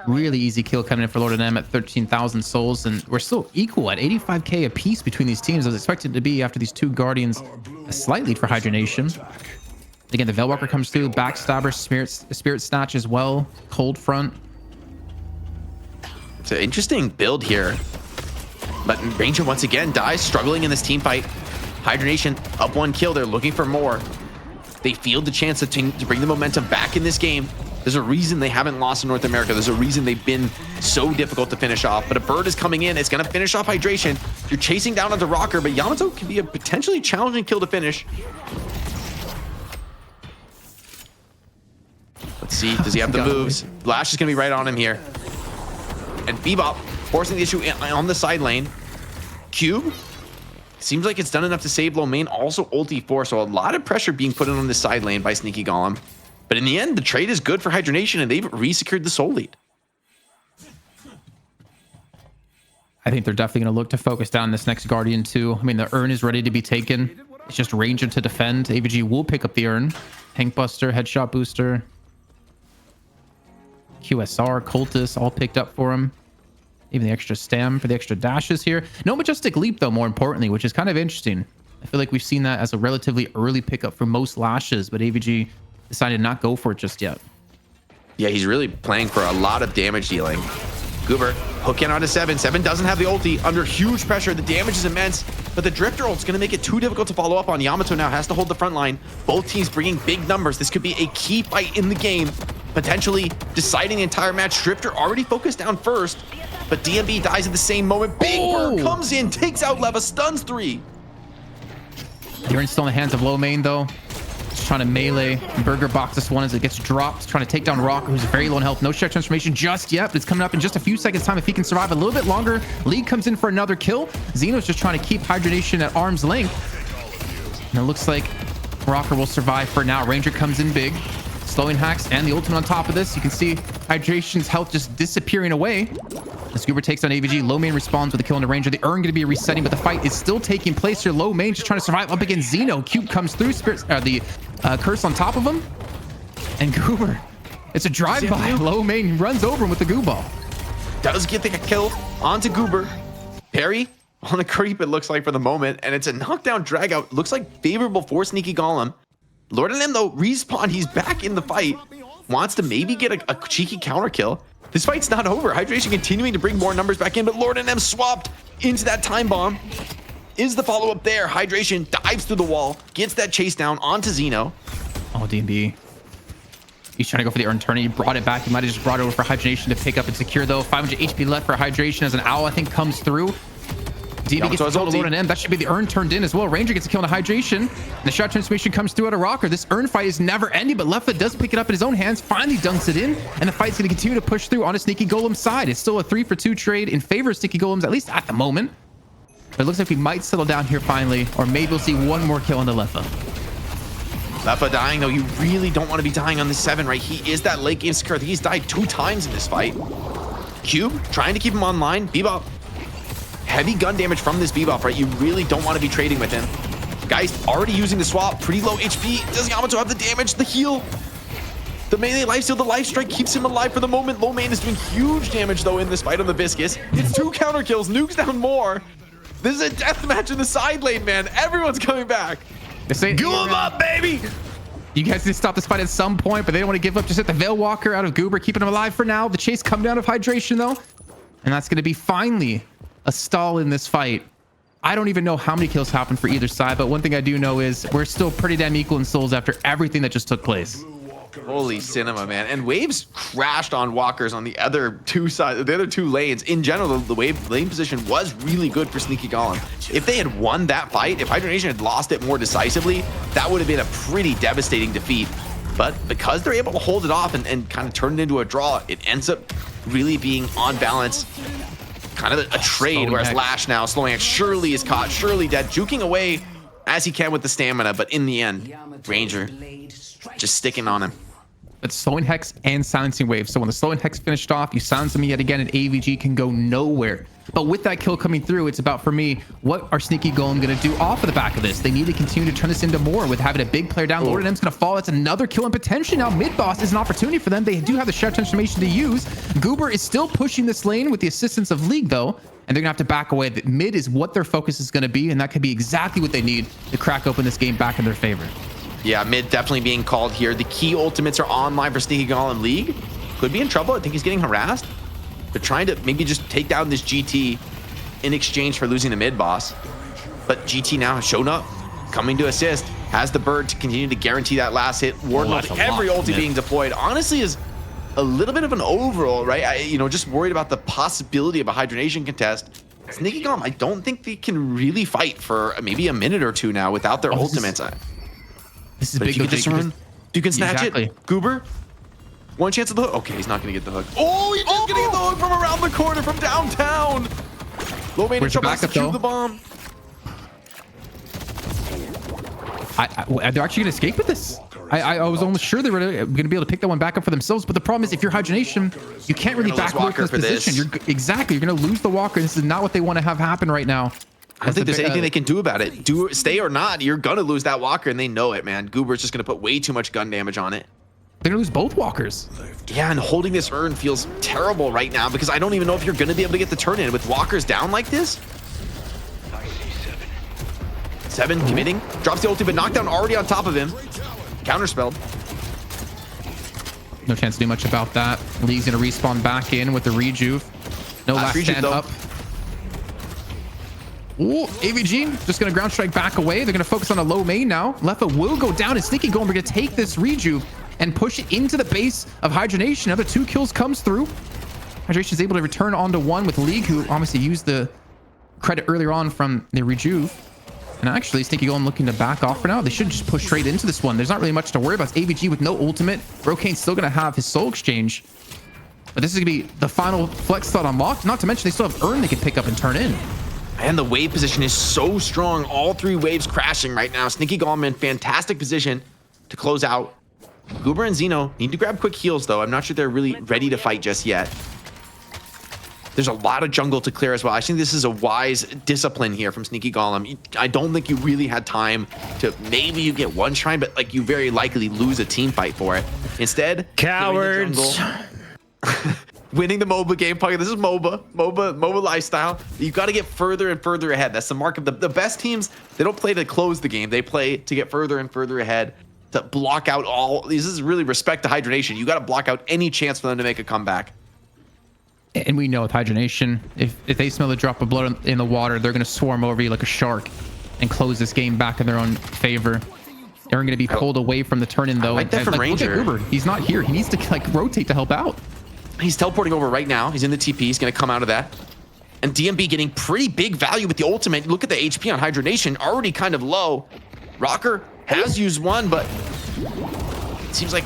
Really easy kill coming in for Lord and M at 13,000 souls, and we're still equal at 85k apiece between these teams. I was expected to be, after these two Guardians, a slight lead for Hydra Nation. Again, the Veilwalker comes through, Backstabber, Spirit Snatch as well, Cold Front. It's an interesting build here. But Ranger once again dies, struggling in this team fight. Hydra Nation up 1 kill. They're looking for more. They field the chance to bring the momentum back in this game. There's a reason they haven't lost in North America. There's a reason they've been so difficult to finish off. But a bird is coming in. It's going to finish off Hydration. You're chasing down onto Rocker, but Yamato can be a potentially challenging kill to finish. Let's see. Does he have the moves? Lash is going to be right on him here. And Bebop forcing the issue on the side lane. Cube seems like it's done enough to save low main. Also ulti 4, so a lot of pressure being put in on the side lane by Sneaky Golem. But in the end, the trade is good for Hydra Nation, and they've re-secured the soul lead. I think they're definitely going to look to focus down this next Guardian too. I mean, the urn is ready to be taken. It's just Ranger to defend. AVG will pick up the urn. Tank Buster, Headshot Booster, QSR, Cultist, all picked up for him. Even the extra stam for the extra dashes here. No Majestic Leap, though, more importantly, which is kind of interesting. I feel like we've seen that as a relatively early pickup for most Lashes, but AVG decided not go for it just yet. Yeah, he's really playing for a lot of damage dealing. Goober, hook in onto 7. 7 doesn't have the ulti. Under huge pressure, the damage is immense, but the Drifter ult's going to make it too difficult to follow up on. Yamato now has to hold the front line. Both teams bringing big numbers. This could be a key fight in the game, potentially deciding the entire match. Drifter already focused down first, but DMB dies at the same moment. Big Bird comes in, takes out Leva, stuns 3. You're still in the hands of low main, though. Just trying to melee. Burger box this one as it gets dropped. Trying to take down Rocker, who's very low in health. No Shadow Transformation just yet, but it's coming up in just a few seconds time if he can survive a little bit longer. League comes in for another kill. Xeno's just trying to keep Hydra Nation at arm's length. And it looks like Rocker will survive for now. Ranger comes in big. Slowing hacks and the ultimate on top of this. You can see Hydration's health just disappearing away. As Goober takes on AVG, low main responds with a kill on the Ranger. The urn going to be resetting, but the fight is still taking place here. Low main just trying to survive up against Xeno. Cube comes through, the curse on top of him. And Goober, it's a drive-by. Low main runs over him with the goo ball. Does get the kill onto Goober. Parry on the creep, it looks like, for the moment. And it's a knockdown drag out. Looks like favorable for Sneaky Golem. Lord and M, though, respawn. He's back in the fight. Wants to maybe get a cheeky counter kill. This fight's not over. Hydration continuing to bring more numbers back in, but Lord and M swapped into that time bomb. Is the follow-up there? Hydration dives through the wall, gets that chase down onto Xeno. Oh, DMB. He's trying to go for the urn turn. He brought it back. He might have just brought it over for Hydration to pick up and secure, though. 500 HP left for Hydration as an owl, I think, comes through. DB gets a Lord and M. That should be the urn turned in as well. Ranger gets a kill on Hydration. And the shot transformation comes through out of Rocker. This urn fight is never ending, but Leffa does pick it up in his own hands, finally dunks it in, and the fight's going to continue to push through on a Sneaky Golem's side. It's still a 3-for-2 trade in favor of Sneaky Golems, at least at the moment. But it looks like we might settle down here finally, or maybe we'll see one more kill on the Leffa. Leffa dying, though. You really don't want to be dying on this 7, right? He is that late game secure. I think he's died 2 times in this fight. Cube trying to keep him online. Bebop. Heavy gun damage from this Bebop, right? You really don't want to be trading with him. Guy's already using the swap. Pretty low HP. Does Yamato have the damage? The heal? The melee lifesteal, the life strike keeps him alive for the moment. Low main is doing huge damage, though, in this fight on the Viscous. It's 2 counter kills. Nukes down more. This is a death match in the side lane, man. Everyone's coming back. Go up, baby! You guys need to stop this fight at some point, but they don't want to give up. Just hit the Veilwalker out of Goober, keeping him alive for now. The chase come down of Hydration, though. And that's going to be finally a stall in this fight. I don't even know how many kills happened for either side, but one thing I do know is we're still pretty damn equal in souls after everything that just took place. Holy cinema, man. And waves crashed on walkers on the other 2 sides, the other 2 lanes. In general, the wave lane position was really good for Sneaky Golem. If they had won that fight, if Hydra Nation had lost it more decisively, that would have been a pretty devastating defeat. But because they're able to hold it off and kind of turn it into a draw, it ends up really being on balance. Kind of a trade, whereas Lash now, Slowing Hex, surely is caught, surely dead, juking away as he can with the stamina, but in the end, Ranger just sticking on him. It's Slowing Hex and Silencing Wave. So when the Slowing Hex finished off, you silence them yet again, and AVG can go nowhere. But with that kill coming through, it's about, for me, what are Sneaky Golem going to do off of the back of this? They need to continue to turn this into more with having a big player down. Lord M's going to fall. That's another kill, and potentially now mid boss is an opportunity for them. They do have the shadow transformation to use. Goober is still pushing this lane with the assistance of League, though, and they're going to have to back away. Mid is what their focus is going to be, and that could be exactly what they need to crack open this game back in their favor. Yeah, mid definitely being called here. The key ultimates are online for Sneaky Golem. League could be in trouble. I think he's getting harassed. But trying to maybe just take down this GT in exchange for losing the mid boss. But GT now has shown up, coming to assist, has the bird to continue to guarantee that last hit. Wardlock, every ulti being deployed, honestly is a little bit of an overall, right? Just worried about the possibility of a hydronation contest. Sneaky Golem, I don't think they can really fight for maybe a minute or two now without their ultimates. This is but big. If you can snatch it, Goober. One chance of the hook. Okay, he's not going to get the hook. Oh, he's just going to get the hook from around the corner, from downtown. Low main trouble to shoot the bomb. They're actually going to escape with this. I was almost sure they were going to be able to pick that one back up for themselves. But the problem is, if you're Hydronation, you can't really back away from this position. You're going to lose the Walker. This is not what they want to have happen right now. I don't think there's anything they can do about it. Stay or not, you're going to lose that Walker, and they know it, man. Goober's just going to put way too much gun damage on it. They're gonna lose both Walkers. Yeah, and holding this urn feels terrible right now because I don't even know if you're gonna be able to get the turn in with Walkers down like this. Seven committing, drops the ulti, but knockdown already on top of him. Counterspelled. No chance to do much about that. Lee's gonna respawn back in with the rejuve. No last stand up. Ooh, AVG just gonna ground strike back away. They're gonna focus on a low main now. Lefa will go down, and Sneaky Golem are gonna take this rejuve and push it into the base of Hydronation. Another 2 kills comes through. Hydration is able to return onto 1 with League, who obviously used the credit earlier on from the rejuve. And actually, Sneaky Golem looking to back off for now. They should just push straight into this one. There's not really much to worry about. It's AVG with no ultimate. Brokane's still going to have his soul exchange. But this is going to be the final flex slot unlocked. Not to mention, they still have Urn they can pick up and turn in. And the wave position is so strong. All 3 waves crashing right now. Sneaky Golem in fantastic position to close out. Goober and Xeno need to grab quick heals, though. I'm not sure they're really ready to fight just yet. There's a lot of jungle to clear as well. I think this is a wise discipline here from Sneaky Golem. I don't think you really had time to, maybe you get one shrine, but like you very likely lose a team fight for it. Instead, cowards. Winning the MOBA game, Puggy. This is MOBA lifestyle. You've got to get further and further ahead. That's the mark of the best teams. They don't play to close the game. They play to get further and further ahead, to block out all. This is really respect to Hydronation. You got to block out any chance for them to make a comeback. And we know with Hydronation, if they smell a drop of blood in the water, they're going to swarm over you like a shark and close this game back in their own favor. They're going to be pulled away from the turn-in, though. Like that from Ranger. Look at Uber. He's not here. He needs to like rotate to help out. He's teleporting over right now. He's in the TP. He's going to come out of that. And DMB getting pretty big value with the ultimate. Look at the HP on Hydronation, already kind of low. Rocker has used one, but it seems like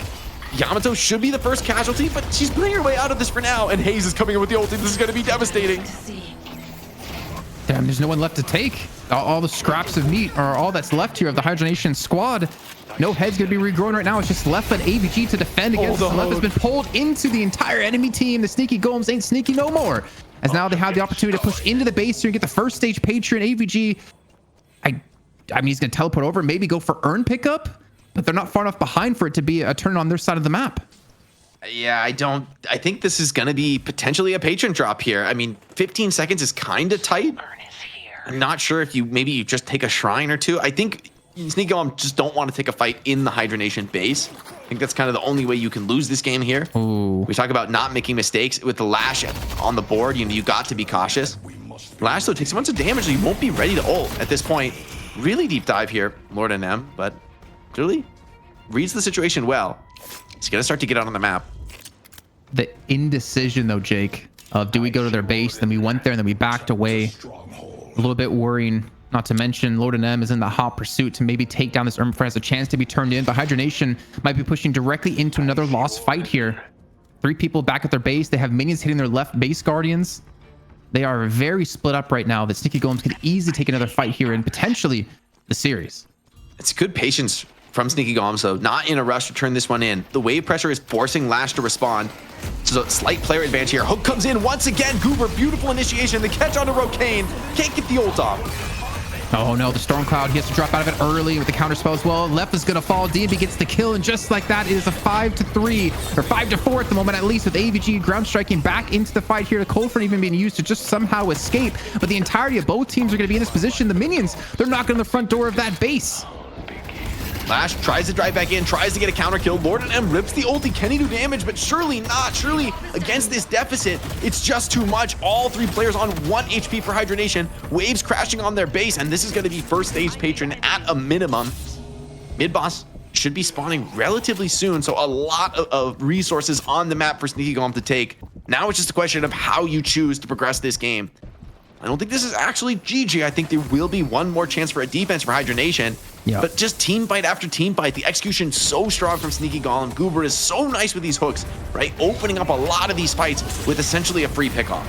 Yamato should be the first casualty, but she's playing her way out of this for now. And Hayes is coming in with the ulti. This is going to be devastating. Damn, there's no one left to take. All the scraps of meat are all that's left here of the Hydronation squad. No head's going to be regrown right now. It's just left an AVG to defend against. Left has been pulled into the entire enemy team. The Sneaky Golems ain't sneaky no more. As now they have the opportunity to push into the base here and get the first stage Patreon. AVG, I mean, he's going to teleport over, maybe go for Urn pickup, but they're not far enough behind for it to be a turn on their side of the map. Yeah, I think this is going to be potentially a patron drop here. I mean, 15 seconds is kind of tight. I'm not sure if maybe you just take a shrine or two. I think Sneaky Golem just don't want to take a fight in the Hydronation base. I think that's kind of the only way you can lose this game here. Ooh. We talk about not making mistakes with the Lash on the board. You got to be cautious. Lash, though, takes a bunch of damage, so you won't be ready to ult at this point. Really deep dive here, Lord NM, but clearly reads the situation well. He's going to start to get out on the map. The indecision, though, Jake, of do we go to their base, then we went there, and then we backed away. A little bit worrying. Not to mention, Lord NM is in the hot pursuit to maybe take down this Urn before it has a chance to be turned in. But Hydronation might be pushing directly into another lost fight here. 3 people back at their base. They have minions hitting their left base guardians. They are very split up right now. The Sneaky Golems could easily take another fight here and potentially the series. It's good patience from Sneaky Golem, so not in a rush to turn this one in. The wave pressure is forcing Lash to respond. So a slight player advantage here. Hook comes in once again. Goober, beautiful initiation. The catch onto Rocane. Can't get the ult off. Oh no, the Storm Cloud, he has to drop out of it early with the counter spell as well. Left is gonna fall. DMB gets the kill, and just like that, it is a 5-3 or 5-4 at the moment, at least, with AVG ground striking back into the fight here. The cold front even being used to just somehow escape, but the entirety of both teams are gonna be in this position. The minions, they're knocking on the front door of that base. Lash tries to drive back in, tries to get a counter kill. Lord and M rips the ulti. Can he do damage? But surely not. Surely against this deficit, it's just too much. All three players on 1 HP for Hydronation. Waves crashing on their base, and this is going to be first stage Patron at a minimum. Mid boss should be spawning relatively soon, so a lot of resources on the map for Sneaky Golem to take. Now it's just a question of how you choose to progress this game. I don't think this is actually GG. I think there will be one more chance for a defense for Hydronation. Yeah. But just team fight after team fight, the execution so strong from Sneaky Golem. Goober is so nice with these hooks, right? Opening up a lot of these fights with essentially a free pickoff.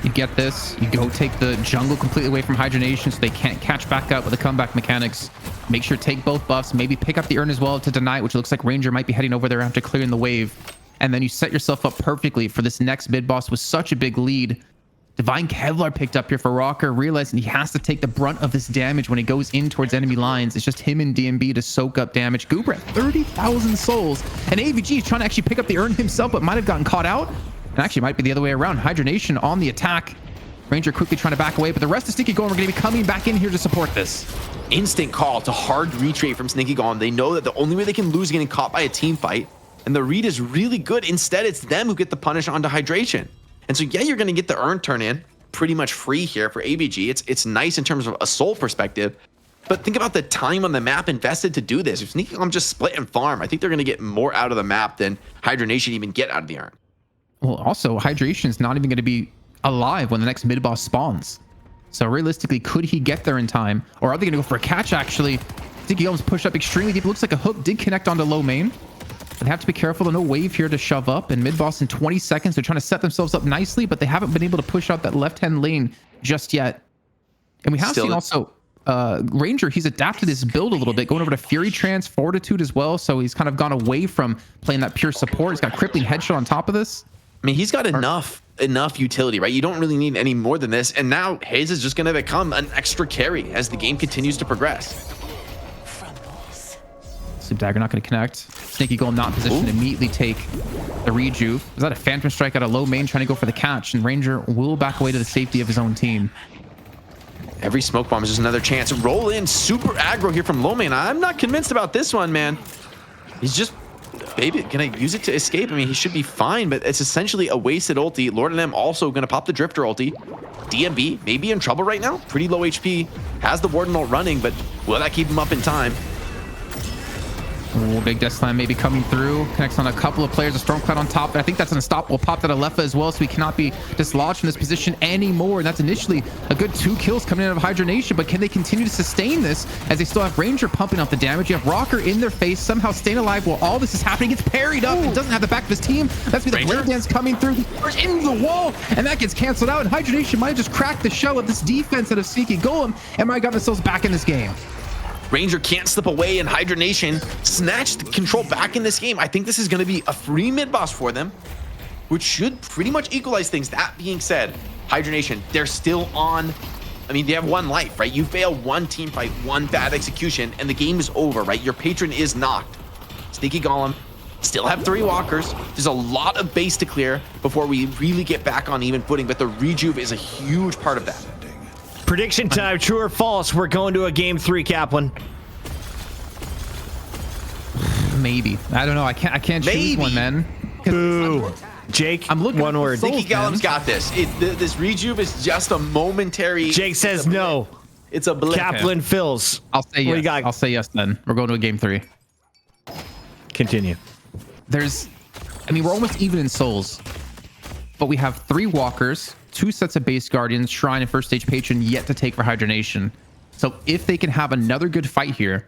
You get this, you go take the jungle completely away from Hydronation so they can't catch back up with the comeback mechanics. Make sure to take both buffs, maybe pick up the urn as well to deny it, which looks like Ranger might be heading over there after clearing the wave. And then you set yourself up perfectly for this next mid boss with such a big lead. Divine Kevlar picked up here for Rocker, realizing he has to take the brunt of this damage when he goes in towards enemy lines. It's just him and DMB to soak up damage. Goober at 30,000 souls, and AVG is trying to actually pick up the urn himself, but might have gotten caught out. And actually might be the other way around. Hydronation on the attack. Ranger quickly trying to back away, but the rest of Sneaky Golem are going to be coming back in here to support this. Instant call to hard retreat from Sneaky Golem. They know that the only way they can lose is getting caught by a team fight, and the read is really good. Instead, it's them who get the punish onto Hydration. And so, yeah, you're going to get the urn turn in pretty much free here for AVG. It's nice in terms of a soul perspective, but think about the time on the map invested to do this. If Sneaky Golem just split and farm, I think they're going to get more out of the map than Hydronation even get out of the urn. Well, also, Hydration is not even going to be alive when the next mid boss spawns. So realistically, could he get there in time? Or are they going to go for a catch, actually? Sneaky Golem's pushed up extremely deep. It looks like a hook did connect onto low main. They have to be careful. There's no wave here to shove up, and mid boss in 20 seconds. They're trying to set themselves up nicely, but they haven't been able to push out that left-hand lane just yet. And we have seen also Ranger, he's adapted his build a little bit, going over to Fury Trance, Fortitude as well. So he's kind of gone away from playing that pure support. He's got Crippling Headshot on top of this. I mean, he's got enough utility, right? You don't really need any more than this. And now Hayes is just going to become an extra carry as the game continues to progress. Sleep Dagger not going to connect. Sneaky Golem not in position to immediately take the rejuve. Is that a Phantom Strike out of low main trying to go for the catch? And Ranger will back away to the safety of his own team. Every smoke bomb is just another chance. Roll in super aggro here from low main. I'm not convinced about this one, man. He's just, baby, gonna use it to escape. I mean, he should be fine, but it's essentially a wasted ulti. Lord and M also gonna pop the Drifter ulti. DMB maybe in trouble right now. Pretty low HP. Has the Warden ult running, but will that keep him up in time? Oh, big Death Slam maybe coming through. Connects on a couple of players. A Storm Cloud on top. I think that's an unstoppable pop that Alepha as well, so he cannot be dislodged from this position anymore. And that's initially a good 2 kills coming out of Hydronation, but can they continue to sustain this as they still have Ranger pumping out the damage? You have Rocker in their face, somehow staying alive while all this is happening. Gets parried up and doesn't have the back of his team. That's the Blade Dance coming through. He into the wall, and that gets canceled out. And Hydronation might have just cracked the shell of this defense out of Sneaky Golem and might have got themselves back in this game. Ranger can't slip away, and Hydronation snatched the control back in this game. I think this is going to be a free mid boss for them, which should pretty much equalize things. That being said, Hydronation, they're still on. I mean, they have 1 life, right? You fail 1 team fight, 1 bad execution, and the game is over, right? Your patron is knocked. Sneaky Golem still have 3 walkers. There's a lot of base to clear before we really get back on even footing, but the rejuve is a huge part of that. Prediction time, true or false? We're going to a game 3, Kaplan. Maybe. I don't know. I can't choose one, man. Boo. Jake, I'm looking one word. Sneaky Golem's got this. This rejuve is just a momentary. Jake says no. It's a blip. Kaplan fills. I'll say yes. I'll say yes then. We're going to a game 3. Continue. I mean, we're almost even in souls, but we have 3 walkers, 2 sets of base guardians, shrine, and first stage patron yet to take for Hydronation. So if they can have another good fight here,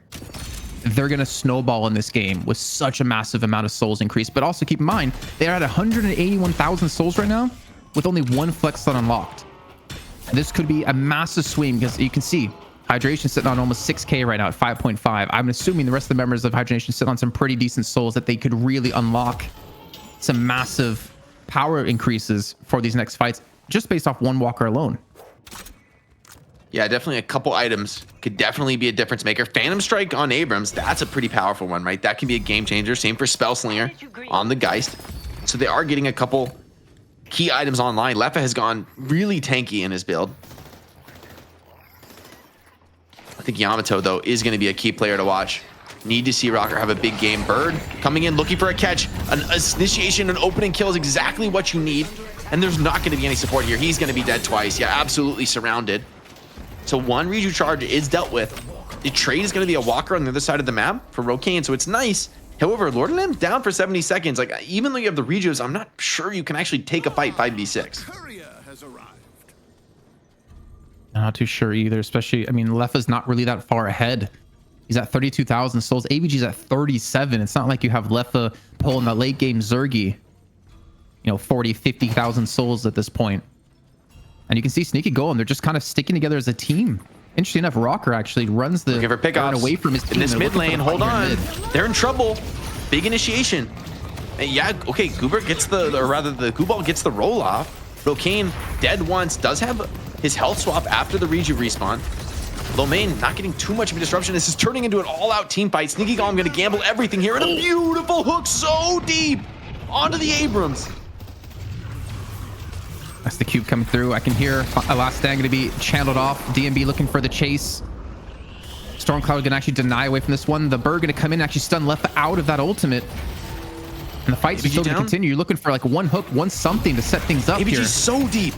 they're going to snowball in this game with such a massive amount of souls increase. But also keep in mind, they're at 181,000 souls right now with only 1 flex slot unlocked. This could be a massive swing because you can see Hydration sitting on almost 6k right now at 5.5. I'm assuming the rest of the members of Hydration sit on some pretty decent souls that they could really unlock some massive power increases for these next fights just based off one walker alone. Yeah, definitely a couple items could definitely be a difference maker. Phantom Strike on Abrams, that's a pretty powerful one, right? That can be a game changer. Same for Spell Slinger on the Geist. So they are getting a couple key items online. Leffa has gone really tanky in his build. I think Yamato, though, is going to be a key player to watch. Need to see Rocker have a big game. Bird coming in, looking for a catch. An initiation, an opening kill is exactly what you need. And there's not going to be any support here. He's going to be dead twice. Yeah, absolutely surrounded. So one Reju charge is dealt with. The trade is going to be a walker on the other side of the map for Rokane, so it's nice. However, Lord of Lim's down for 70 seconds. Like, even though you have the Rejus, I'm not sure you can actually take a fight 5v6. Courier has arrived. Not too sure either, especially, I mean, Leffa's not really that far ahead. He's at 32,000 souls. AVG's at 37. It's not like you have Leffa pulling the late game Zergy, 40, 50,000 souls at this point. And you can see Sneaky Golem, they're just kind of sticking together as a team. Interesting enough, Rocker actually runs the run away from his team. In this mid lane, hold on. They're in trouble. Big initiation. And yeah, okay, Goober gets the Gooball gets the roll off. Rokane dead once, does have his health swap after the Reju respawn. Lomain not getting too much of a disruption. This is turning into an all-out team fight. Sneaky Golem gonna gamble everything here, and a beautiful hook so deep onto the Abrams. That's the cube coming through. I can hear a last stand going to be channeled off. DMB looking for the chase. Stormcloud going to actually deny away from this one. The Bird going to come in and actually stun Leffa out of that ultimate. And the fight's still going to continue. You're looking for like one hook, one something to set things up here. ABG's so deep.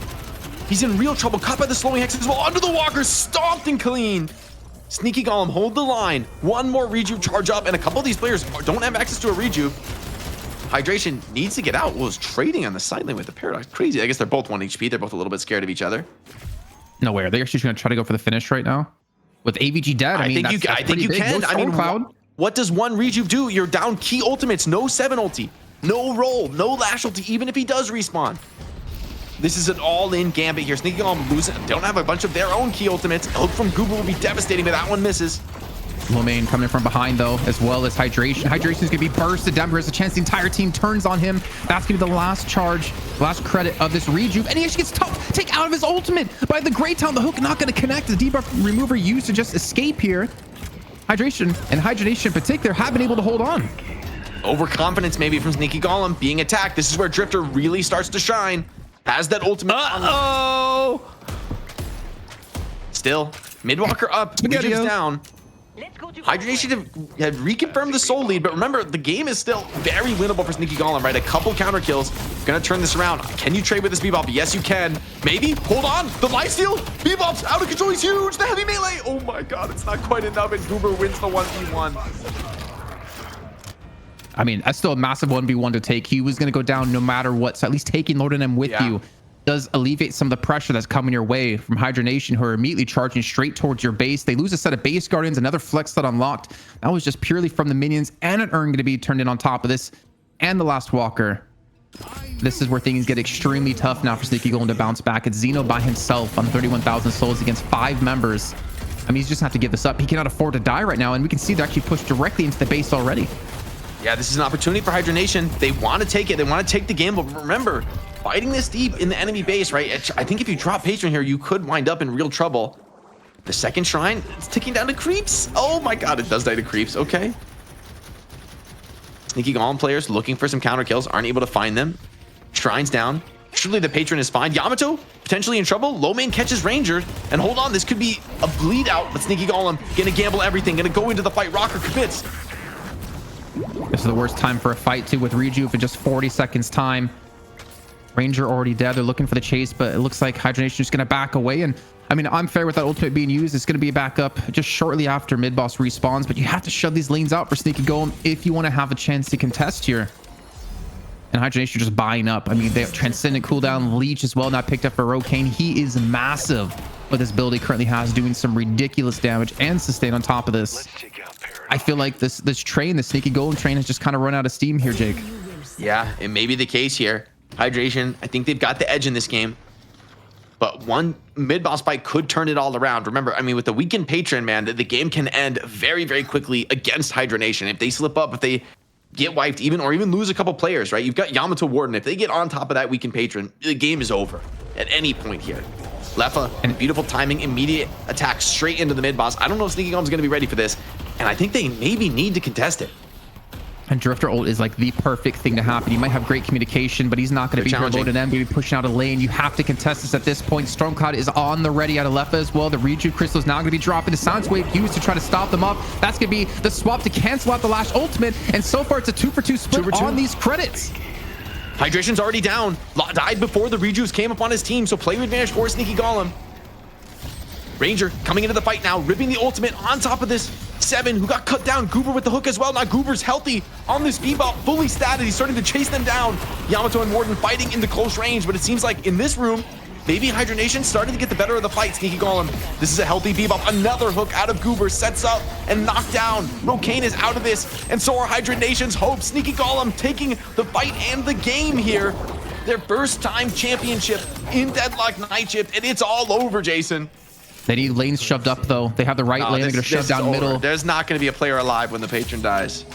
He's in real trouble. Caught by the slowing hex as well. Under the walker, stomped and cleaned. Sneaky Golem, hold the line. One more Reju charge up, and a couple of these players don't have access to a Reju. Hydration needs to get out. Was trading on the side lane with the Paradox. Crazy. I guess they're both 1 HP. They're both a little bit scared of each other. Nowhere. They're actually going to try to go for the finish right now. With AVG dead, I mean, I think you can. No I mean, Cloud. what does one Reju do? You're down key ultimates. No 7 ulti. No roll. No lash ulti, even if he does respawn. This is an all-in gambit here. Sneaky Golem losing. Don't have a bunch of their own key ultimates. Hook from Goober will be devastating, but that one misses. Lomain coming from behind though, as well as Hydration. Hydration is going to be bursted down. There's a chance the entire team turns on him. That's going to be the last charge, last credit of this Reju. And he actually gets take out of his ultimate by the Grey Town. The hook not going to connect. The debuff remover used to just escape here. Hydration and Hydration in particular have been able to hold on. Overconfidence maybe from Sneaky Golem being attacked. This is where Drifter really starts to shine. Has that ultimate. Uh-oh! Still, Midwalker up, Reju's down. Hydration have reconfirmed the soul lead, but remember, the game is still very winnable for Sneaky Golem, right? A couple counter kills. Gonna turn this around. Can you trade with this Bebop? Yes, you can. Maybe. Hold on. The lifesteal. Bebop's out of control. He's huge. The heavy melee. Oh my god, it's not quite enough, and Goober wins the 1v1. I mean, that's still a massive 1v1 to take. He was going to go down no matter what. So at least taking Lord and M with you does alleviate some of the pressure that's coming your way from Hydra Nation, who are immediately charging straight towards your base. They lose a set of base guardians, another flex slot unlocked. That was just purely from the minions, and an urn going to be turned in on top of this, and the last walker. This is where things get extremely tough now for Sneaky Golem to bounce back. It's Xeno by himself on 31,000 souls against 5 members. I mean, he's just have to give this up. He cannot afford to die right now, and we can see they're actually pushed directly into the base already. Yeah, this is an opportunity for Hydra Nation. They want to take it. They want to take the gamble. But remember, fighting this deep in the enemy base, right? I think if you drop Patron here, you could wind up in real trouble. The second shrine, it's ticking down to creeps. Oh my god, it does die to creeps. Okay. Sneaky Golem players looking for some counter kills, aren't able to find them. Shrine's down. Surely the Patron is fine. Yamato potentially in trouble. Lomain catches Ranger. And hold on, this could be a bleed out. But Sneaky Golem gonna gamble everything. Gonna go into the fight. Rocker commits. This is the worst time for a fight too, with Reju for just 40 seconds time. Ranger already dead. They're looking for the chase, but it looks like Hydra Nation is going to back away. And I mean, I'm fair with that ultimate being used. It's going to be back up just shortly after mid-boss respawns, but you have to shove these lanes out for Sneaky Golem if you want to have a chance to contest here. And Hydra Nation just buying up. I mean, they have Transcendent cooldown, Leech as well, not picked up for Rokane. He is massive with this build he currently has, doing some ridiculous damage and sustain on top of this. I feel like this train, the Sneaky Golem train, has just kind of run out of steam here, Jake. Yeah, it may be the case here. Hydration, I think they've got the edge in this game. but one mid-boss fight could turn it all around. Remember, I mean, with the weakened patron, man, the game can end very, very quickly against Hydronation. If they slip up, if they get wiped or even lose a couple players, right? You've got Yamato Warden. If they get on top of that weakened patron, the game is over at any point here. Leffa, and beautiful timing, immediate attack straight into the mid-boss. I don't know if Sneaky Golem's going to be ready for this, and I think they maybe need to contest it. And Drifter ult is like the perfect thing to happen. He might have great communication, but he's not going to be reloaded and be pushing out a lane. You have to contest this at this point. Stormcloud is on the ready out of Leffa as well. The Rejuve Crystal is now going to be dropping the Silence Wave used to try to stop them up. That's going to be the swap to cancel out the Lash ultimate. And so far, it's a 2-for-2 split on these credits. Hydration's already down. Died before the Rejuves came up on his team, so player advantage for Sneaky Golem. Ranger coming into the fight now, ripping the ultimate on top of this 7 who got cut down. Goober with the hook as well. Now Goober's healthy on this Bebop, fully statted. He's starting to chase them down. Yamato and Warden fighting in the close range, but it seems like in this room, maybe Hydronation starting to get the better of the fight. Sneaky Golem, this is a healthy Bebop. Another hook out of Goober, sets up and knocked down. Rokane is out of this, and so are Hydronation's hopes. Sneaky Golem taking the fight and the game here. Their first time championship in Deadlock Night Shift, and it's all over, Jason. They need lanes shoved up, though. They have the right lane. They're going to shove down middle. There's not going to be a player alive when the patron dies.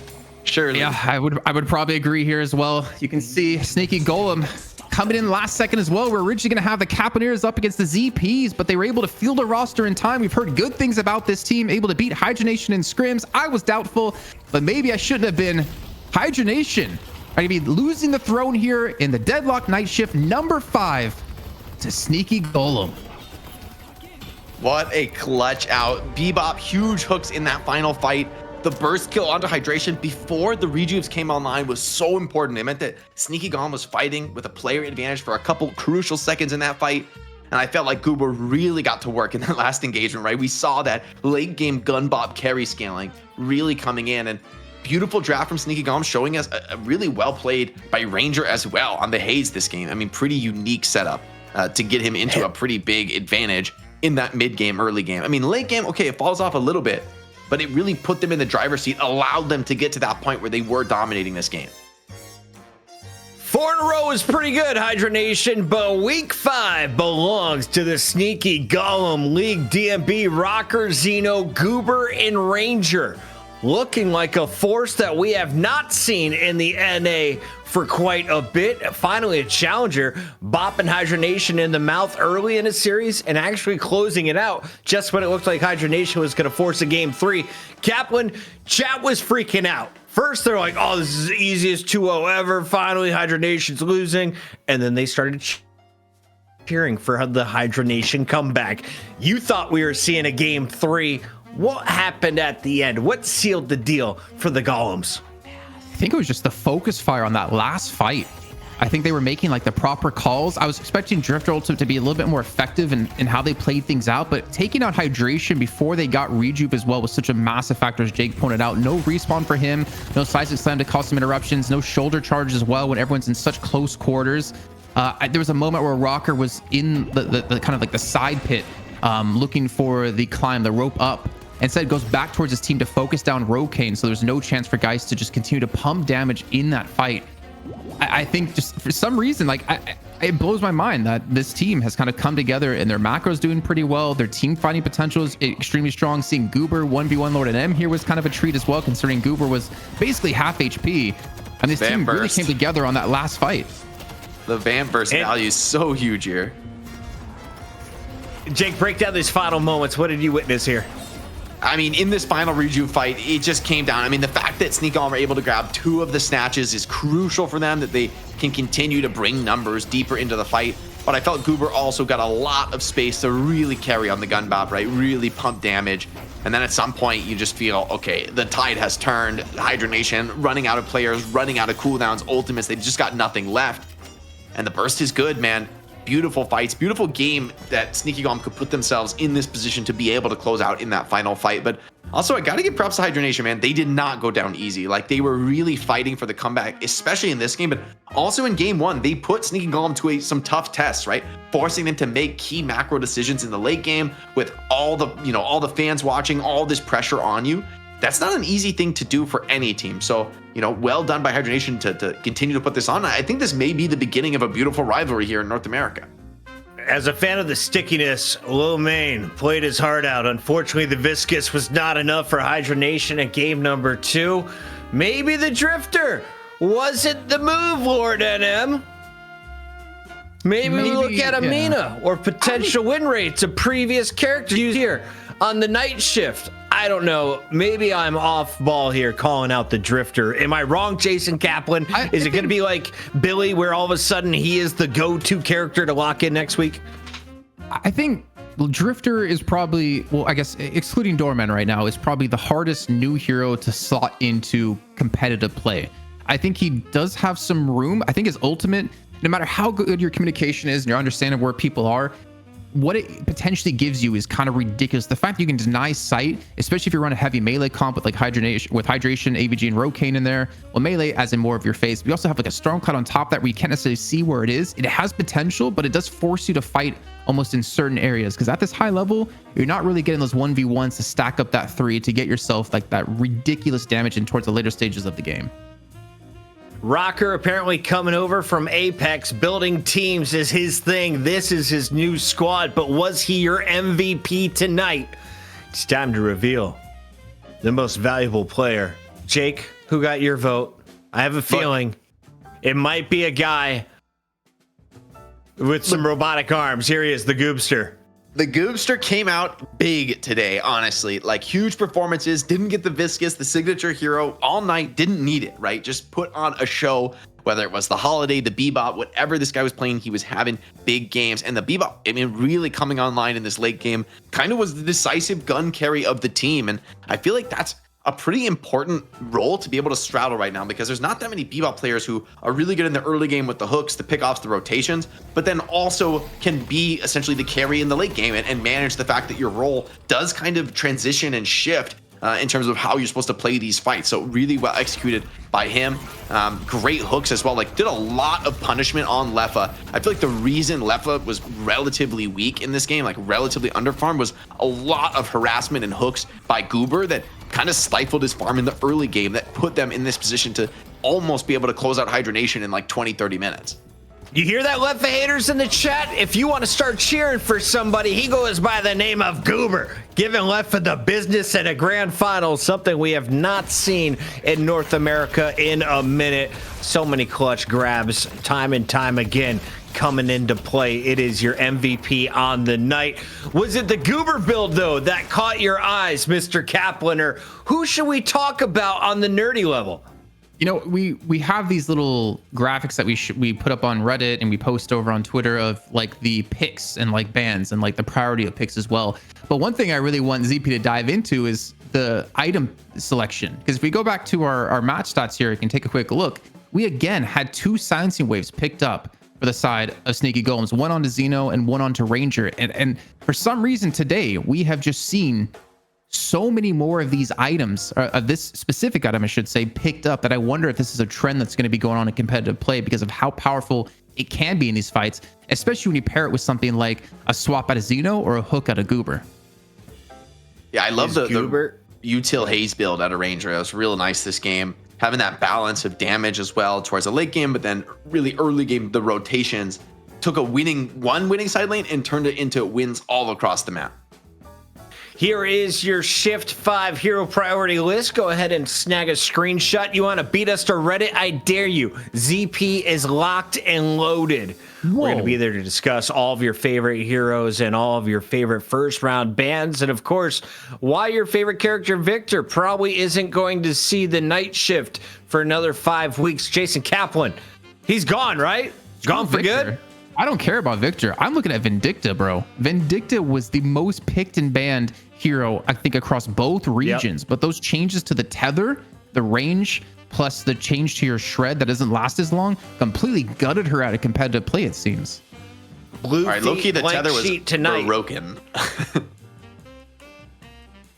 Surely. Yeah, I would probably agree here as well. You can see Sneaky Golem coming in last second as well. We're originally going to have the Caponeers up against the ZPs, but they were able to field a roster in time. We've heard good things about this team, able to beat Hydronation in scrims. I was doubtful, but maybe I shouldn't have been. Hydronation are going to be losing the throne here in the Deadlock Night Shift number 5 to Sneaky Golem. What a clutch out. Bebop, huge hooks in that final fight. The burst kill onto Hydration before the Rejuves came online was so important. It meant that Sneaky Golem was fighting with a player advantage for a couple crucial seconds in that fight. And I felt like Goober really got to work in that last engagement, right? We saw that late game gun bop carry scaling really coming in, and beautiful draft from Sneaky Golem showing us a really well played by Ranger as well on the Haze this game. I mean, pretty unique setup to get him into a pretty big advantage in that mid game, early game. I mean, late game, okay, it falls off a little bit, but it really put them in the driver's seat, allowed them to get to that point where they were dominating this game. 4 in a row is pretty good, Hydronation, but week 5 belongs to the Sneaky Golem League. DMB, Rocker, Xeno, Goober, and Ranger. Looking like a force that we have not seen in the NA for quite a bit. Finally, a challenger, bopping Hydronation in the mouth early in a series and actually closing it out just when it looked like Hydronation was going to force a game 3. Kaplan, chat was freaking out. First, they're like, oh, this is the easiest 2-0 ever. Finally, Hydronation's losing. And then they started cheering for the Hydronation comeback. You thought we were seeing a game 3. What happened at the end? What sealed the deal for the Golems? I think it was just the focus fire on that last fight. I think they were making like the proper calls. I was expecting Drifter Ult to be a little bit more effective in how they played things out, but taking out Hydration before they got Rejuve as well was such a massive factor, as Jake pointed out. No respawn for him, no Seismic Slam to cause some interruptions, no shoulder charge as well when everyone's in such close quarters. There was a moment where Rocker was in the kind of like the side pit, looking for the climb, the rope up. Instead, goes back towards his team to focus down Rokane, so there's no chance for guys to just continue to pump damage in that fight. I think just for some reason, like it blows my mind that this team has kind of come together and their macro's doing pretty well. Their team fighting potential is extremely strong. Seeing Goober 1v1 Lord and M here was kind of a treat as well, considering Goober was basically half HP. And this team really came together on that last fight. The Vamp burst value is so huge here. Jake, break down these final moments. What did you witness here? I mean, in this final Rejuve fight, it just came down. I mean, the fact that Sneaky Golem were able to grab 2 of the snatches is crucial for them, that they can continue to bring numbers deeper into the fight. But I felt Goober also got a lot of space to really carry on the gun bop, right? Really pump damage. And then at some point, you just feel, okay, the tide has turned. Hydronation running out of players, running out of cooldowns, ultimates. They've just got nothing left. And the burst is good, man. Beautiful fights, beautiful game that Sneaky Golem could put themselves in this position to be able to close out in that final fight. But also, I gotta give props to Hydronation, man. They did not go down easy. Like, they were really fighting for the comeback, especially in this game, but also in game 1, they put Sneaky Golem to some tough tests, right? Forcing them to make key macro decisions in the late game with all the fans watching, all this pressure on you. That's not an easy thing to do for any team. So, well done by Hydronation to continue to put this on. I think this may be the beginning of a beautiful rivalry here in North America. as a fan of the stickiness, Lil Main played his heart out. Unfortunately, the viscous was not enough for Hydra Nation in game number 2. Maybe the Drifter wasn't the move, Lord NM. Maybe we look at Amina or potential win rates of previous characters used here on the night shift. I don't know. Maybe I'm off ball here calling out the Drifter. Am I wrong, Jason Kaplan? Is it going to be like Billy, where all of a sudden he is the go-to character to lock in next week? I think Drifter is probably, well, I guess excluding Doorman right now, is probably the hardest new hero to slot into competitive play. I think he does have some room. I think his ultimate, no matter how good your communication is and your understanding of where people are, what it potentially gives you is kind of ridiculous. The fact that you can deny sight, especially if you run a heavy melee comp with like hydration, AVG, and Rokane in there. Well, melee as in more of your face. We also have like a strong cut on top that where you can't necessarily see where it is. It has potential, but it does force you to fight almost in certain areas, because at this high level, you're not really getting those 1v1s to stack up that 3 to get yourself like that ridiculous damage in towards the later stages of the game. Rocker apparently coming over from Apex, building teams is his thing. This is his new squad, but was he your MVP tonight? It's time to reveal the most valuable player. Jake, who got your vote? I have a feeling it might be a guy with some robotic arms. Here he is, the Goobster. The Goobster came out big today, honestly. Like, huge performances, didn't get the viscous, the signature hero all night, didn't need it, right? Just put on a show, whether it was the Holiday, the Bebop, whatever this guy was playing, he was having big games. And the Bebop, I mean, really coming online in this late game, kind of was the decisive gun carry of the team. And I feel like that's a pretty important role to be able to straddle right now, because there's not that many Bebop players who are really good in the early game with the hooks, the pickoffs, the rotations, but then also can be essentially the carry in the late game and manage the fact that your role does kind of transition and shift in terms of how you're supposed to play these fights. So really well executed by him. Great hooks as well. Like, did a lot of punishment on Leffa. I feel like the reason Leffa was relatively weak in this game, like relatively underfarmed, was a lot of harassment and hooks by Goober that kind of stifled his farm in the early game, that put them in this position to almost be able to close out Hydra Nation in like 20-30 minutes. You hear that, Leffa haters in the chat? If you want to start cheering for somebody, he goes by the name of Goober, giving Leffa the business at a grand final, something we have not seen in North America in a minute. So many clutch grabs, time and time again, coming into play. It is your MVP on the night. Was it the Goober build, though, that caught your eyes, Mr. Kaplan? Or who should we talk about on the nerdy level? You know, we have these little graphics that we put up on Reddit and we post over on Twitter of like the picks and like bans and like the priority of picks as well. But one thing I really want ZP to dive into is the item selection. Because if we go back to our match stats here, you can take a quick look. We again had 2 silencing waves picked up for the side of Sneaky Golems, one onto Xeno and one onto Ranger. And for some reason today, we have just seen so many more of these items, of this specific item, I should say, picked up, that I wonder if this is a trend that's going to be going on in competitive play because of how powerful it can be in these fights, especially when you pair it with something like a swap out of Xeno or a hook out of Goober. Yeah, I love the util Haze build out of Ranger. It was real nice this game, having that balance of damage as well towards the late game, but then really early game, the rotations took one winning side lane and turned it into wins all across the map. Here is your Shift 5 hero priority list. Go ahead and snag a screenshot. You want to beat us to Reddit? I dare you. ZP is locked and loaded. Whoa. We're going to be there to discuss all of your favorite heroes and all of your favorite first round bans. And of course, why your favorite character, Victor, probably isn't going to see the night shift for another 5 weeks. Jason Kaplan, he's gone, right? Gone for good? I don't care about Victor. I'm looking at Vindicta, bro. Vindicta was the most picked and banned hero, I think, across both regions. Yep. But those changes to the tether, the range, plus the change to your shred that doesn't last as long, completely gutted her out of competitive play, it seems. Blue all right, low-key, the tether was tonight. broken.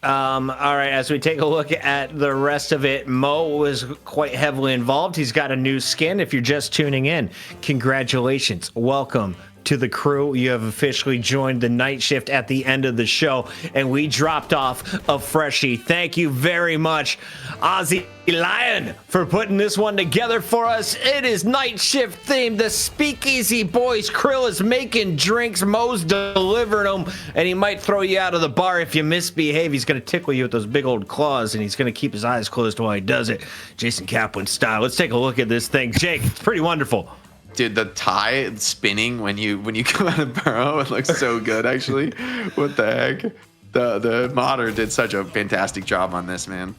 All right, as we take a look at the rest of it, Mo was quite heavily involved. He's got a new skin. If you're just tuning in, congratulations. Welcome to the crew. You have officially joined the night shift at the end of the show, and we dropped off a freshie. Thank you very much, Ozzy Lion, for putting this one together for us. It is night shift themed. The Speakeasy Boys. Krill is making drinks. Mo's delivering them, and he might throw you out of the bar if you misbehave. He's going to tickle you with those big old claws, and he's going to keep his eyes closed while he does it. Jason Kaplan style. Let's take a look at this thing. Jake, it's pretty wonderful. Dude, the tie spinning when you come out of burrow, it looks so good. Actually, what the heck? The modder did such a fantastic job on this, man.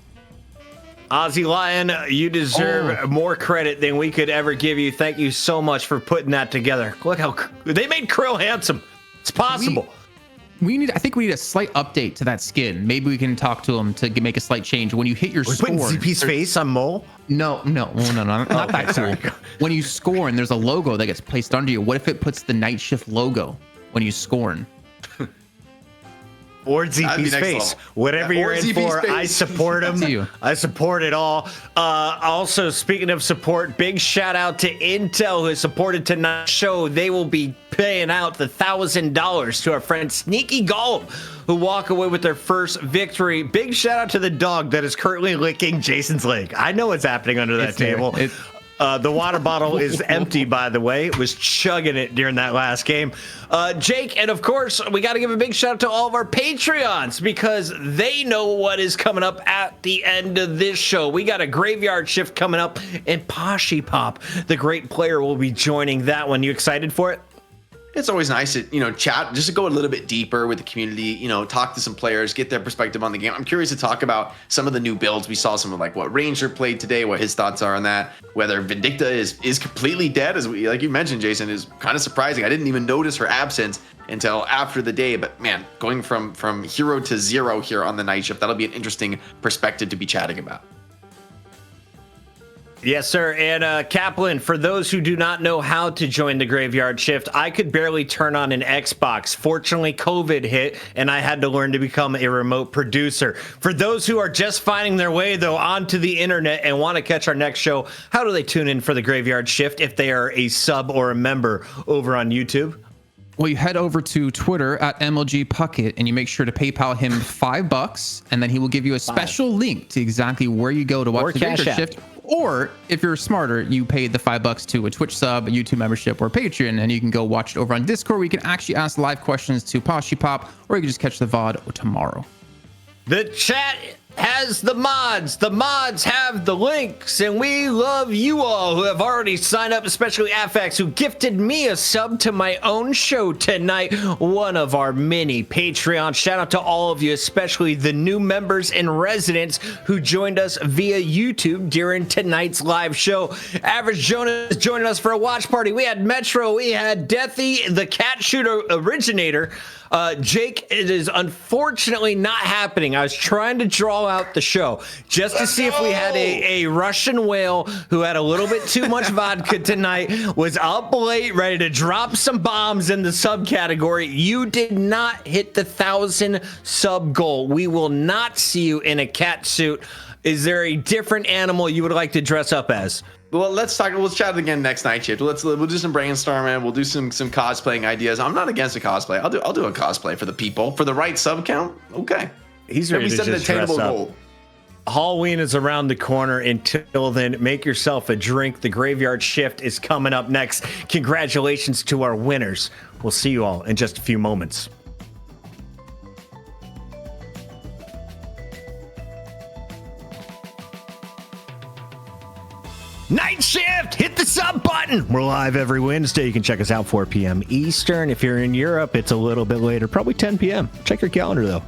Ozzy Lion, you deserve more credit than we could ever give you. Thank you so much for putting that together. Look how they made Krill handsome. It's possible. I think we need a slight update to that skin. Maybe we can talk to him to make a slight change. When you hit your score, putting ZP's face on Mole? No, not that cool. When you score and there's a logo that gets placed under you, what if it puts the night shift logo when you score? Or ZP's face. Whatever you're in for, I support him. I support it all. Also, speaking of support, big shout out to Intel, who has supported tonight's show. They will be paying out the $1,000 to our friend Sneaky Golem, who walk away with their first victory. Big shout out to the dog that is currently licking Jason's leg. I know what's happening under that table. The water bottle is empty, by the way. It was chugging it during that last game. Jake, and of course, we got to give a big shout out to all of our Patreons because they know what is coming up at the end of this show. We got a graveyard shift coming up, and Poshy Pop, the great player, will be joining that one. You excited for it? It's always nice to, chat, just to go a little bit deeper with the community, talk to some players, get their perspective on the game. I'm curious to talk about some of the new builds. We saw some of like what Ranger played today, what his thoughts are on that, whether Vindicta is completely dead, as like you mentioned, Jason, is kind of surprising. I didn't even notice her absence until after the day, but man, going from hero to zero here on the night shift, that'll be an interesting perspective to be chatting about. Yes, sir. And Kaplan, for those who do not know how to join the graveyard shift, I could barely turn on an Xbox. Fortunately, COVID hit, and I had to learn to become a remote producer. For those who are just finding their way, though, onto the internet and want to catch our next show, how do they tune in for the graveyard shift if they are a sub or a member over on YouTube? Well, you head over to Twitter at MLG Puckett, and you make sure to PayPal him $5, and then he will give you a special link to exactly where you go to watch the graveyard shift. Or if you're smarter, you pay the $5 to a Twitch sub, a YouTube membership, or Patreon, and you can go watch it over on Discord, where you can actually ask live questions to Poshy Pop, or you can just catch the VOD tomorrow. The chat has the mods. The mods have the links, and we love you all who have already signed up, especially Afex, who gifted me a sub to my own show tonight, one of our many Patreons. Shout out to all of you, especially the new members and residents who joined us via YouTube during tonight's live show. Average Jonas joining us for a watch party. We had Metro, we had Deathy, the cat shooter originator. Jake, it is unfortunately not happening. I was trying to draw out the show just to see if we had a Russian whale who had a little bit too much vodka tonight, was up late, ready to drop some bombs in the subcategory. You did not hit the 1,000 sub goal. We will not see you in a cat suit. Is there a different animal you would like to dress up as? Well, let's chat again next night shift. We'll do some brainstorming. We'll do some cosplaying ideas. I'm not against a cosplay. I'll do a cosplay for the people for the right sub count. Okay, he's ready to just dress up. Goal. Halloween is around the corner. Until then, make yourself a drink. The graveyard shift is coming up next. Congratulations to our winners. We'll see you all in just a few moments. Night shift, hit the sub button. We're live every Wednesday. You can check us out 4 p.m. Eastern. If you're in Europe, it's a little bit later, probably 10 p.m. Check your calendar though.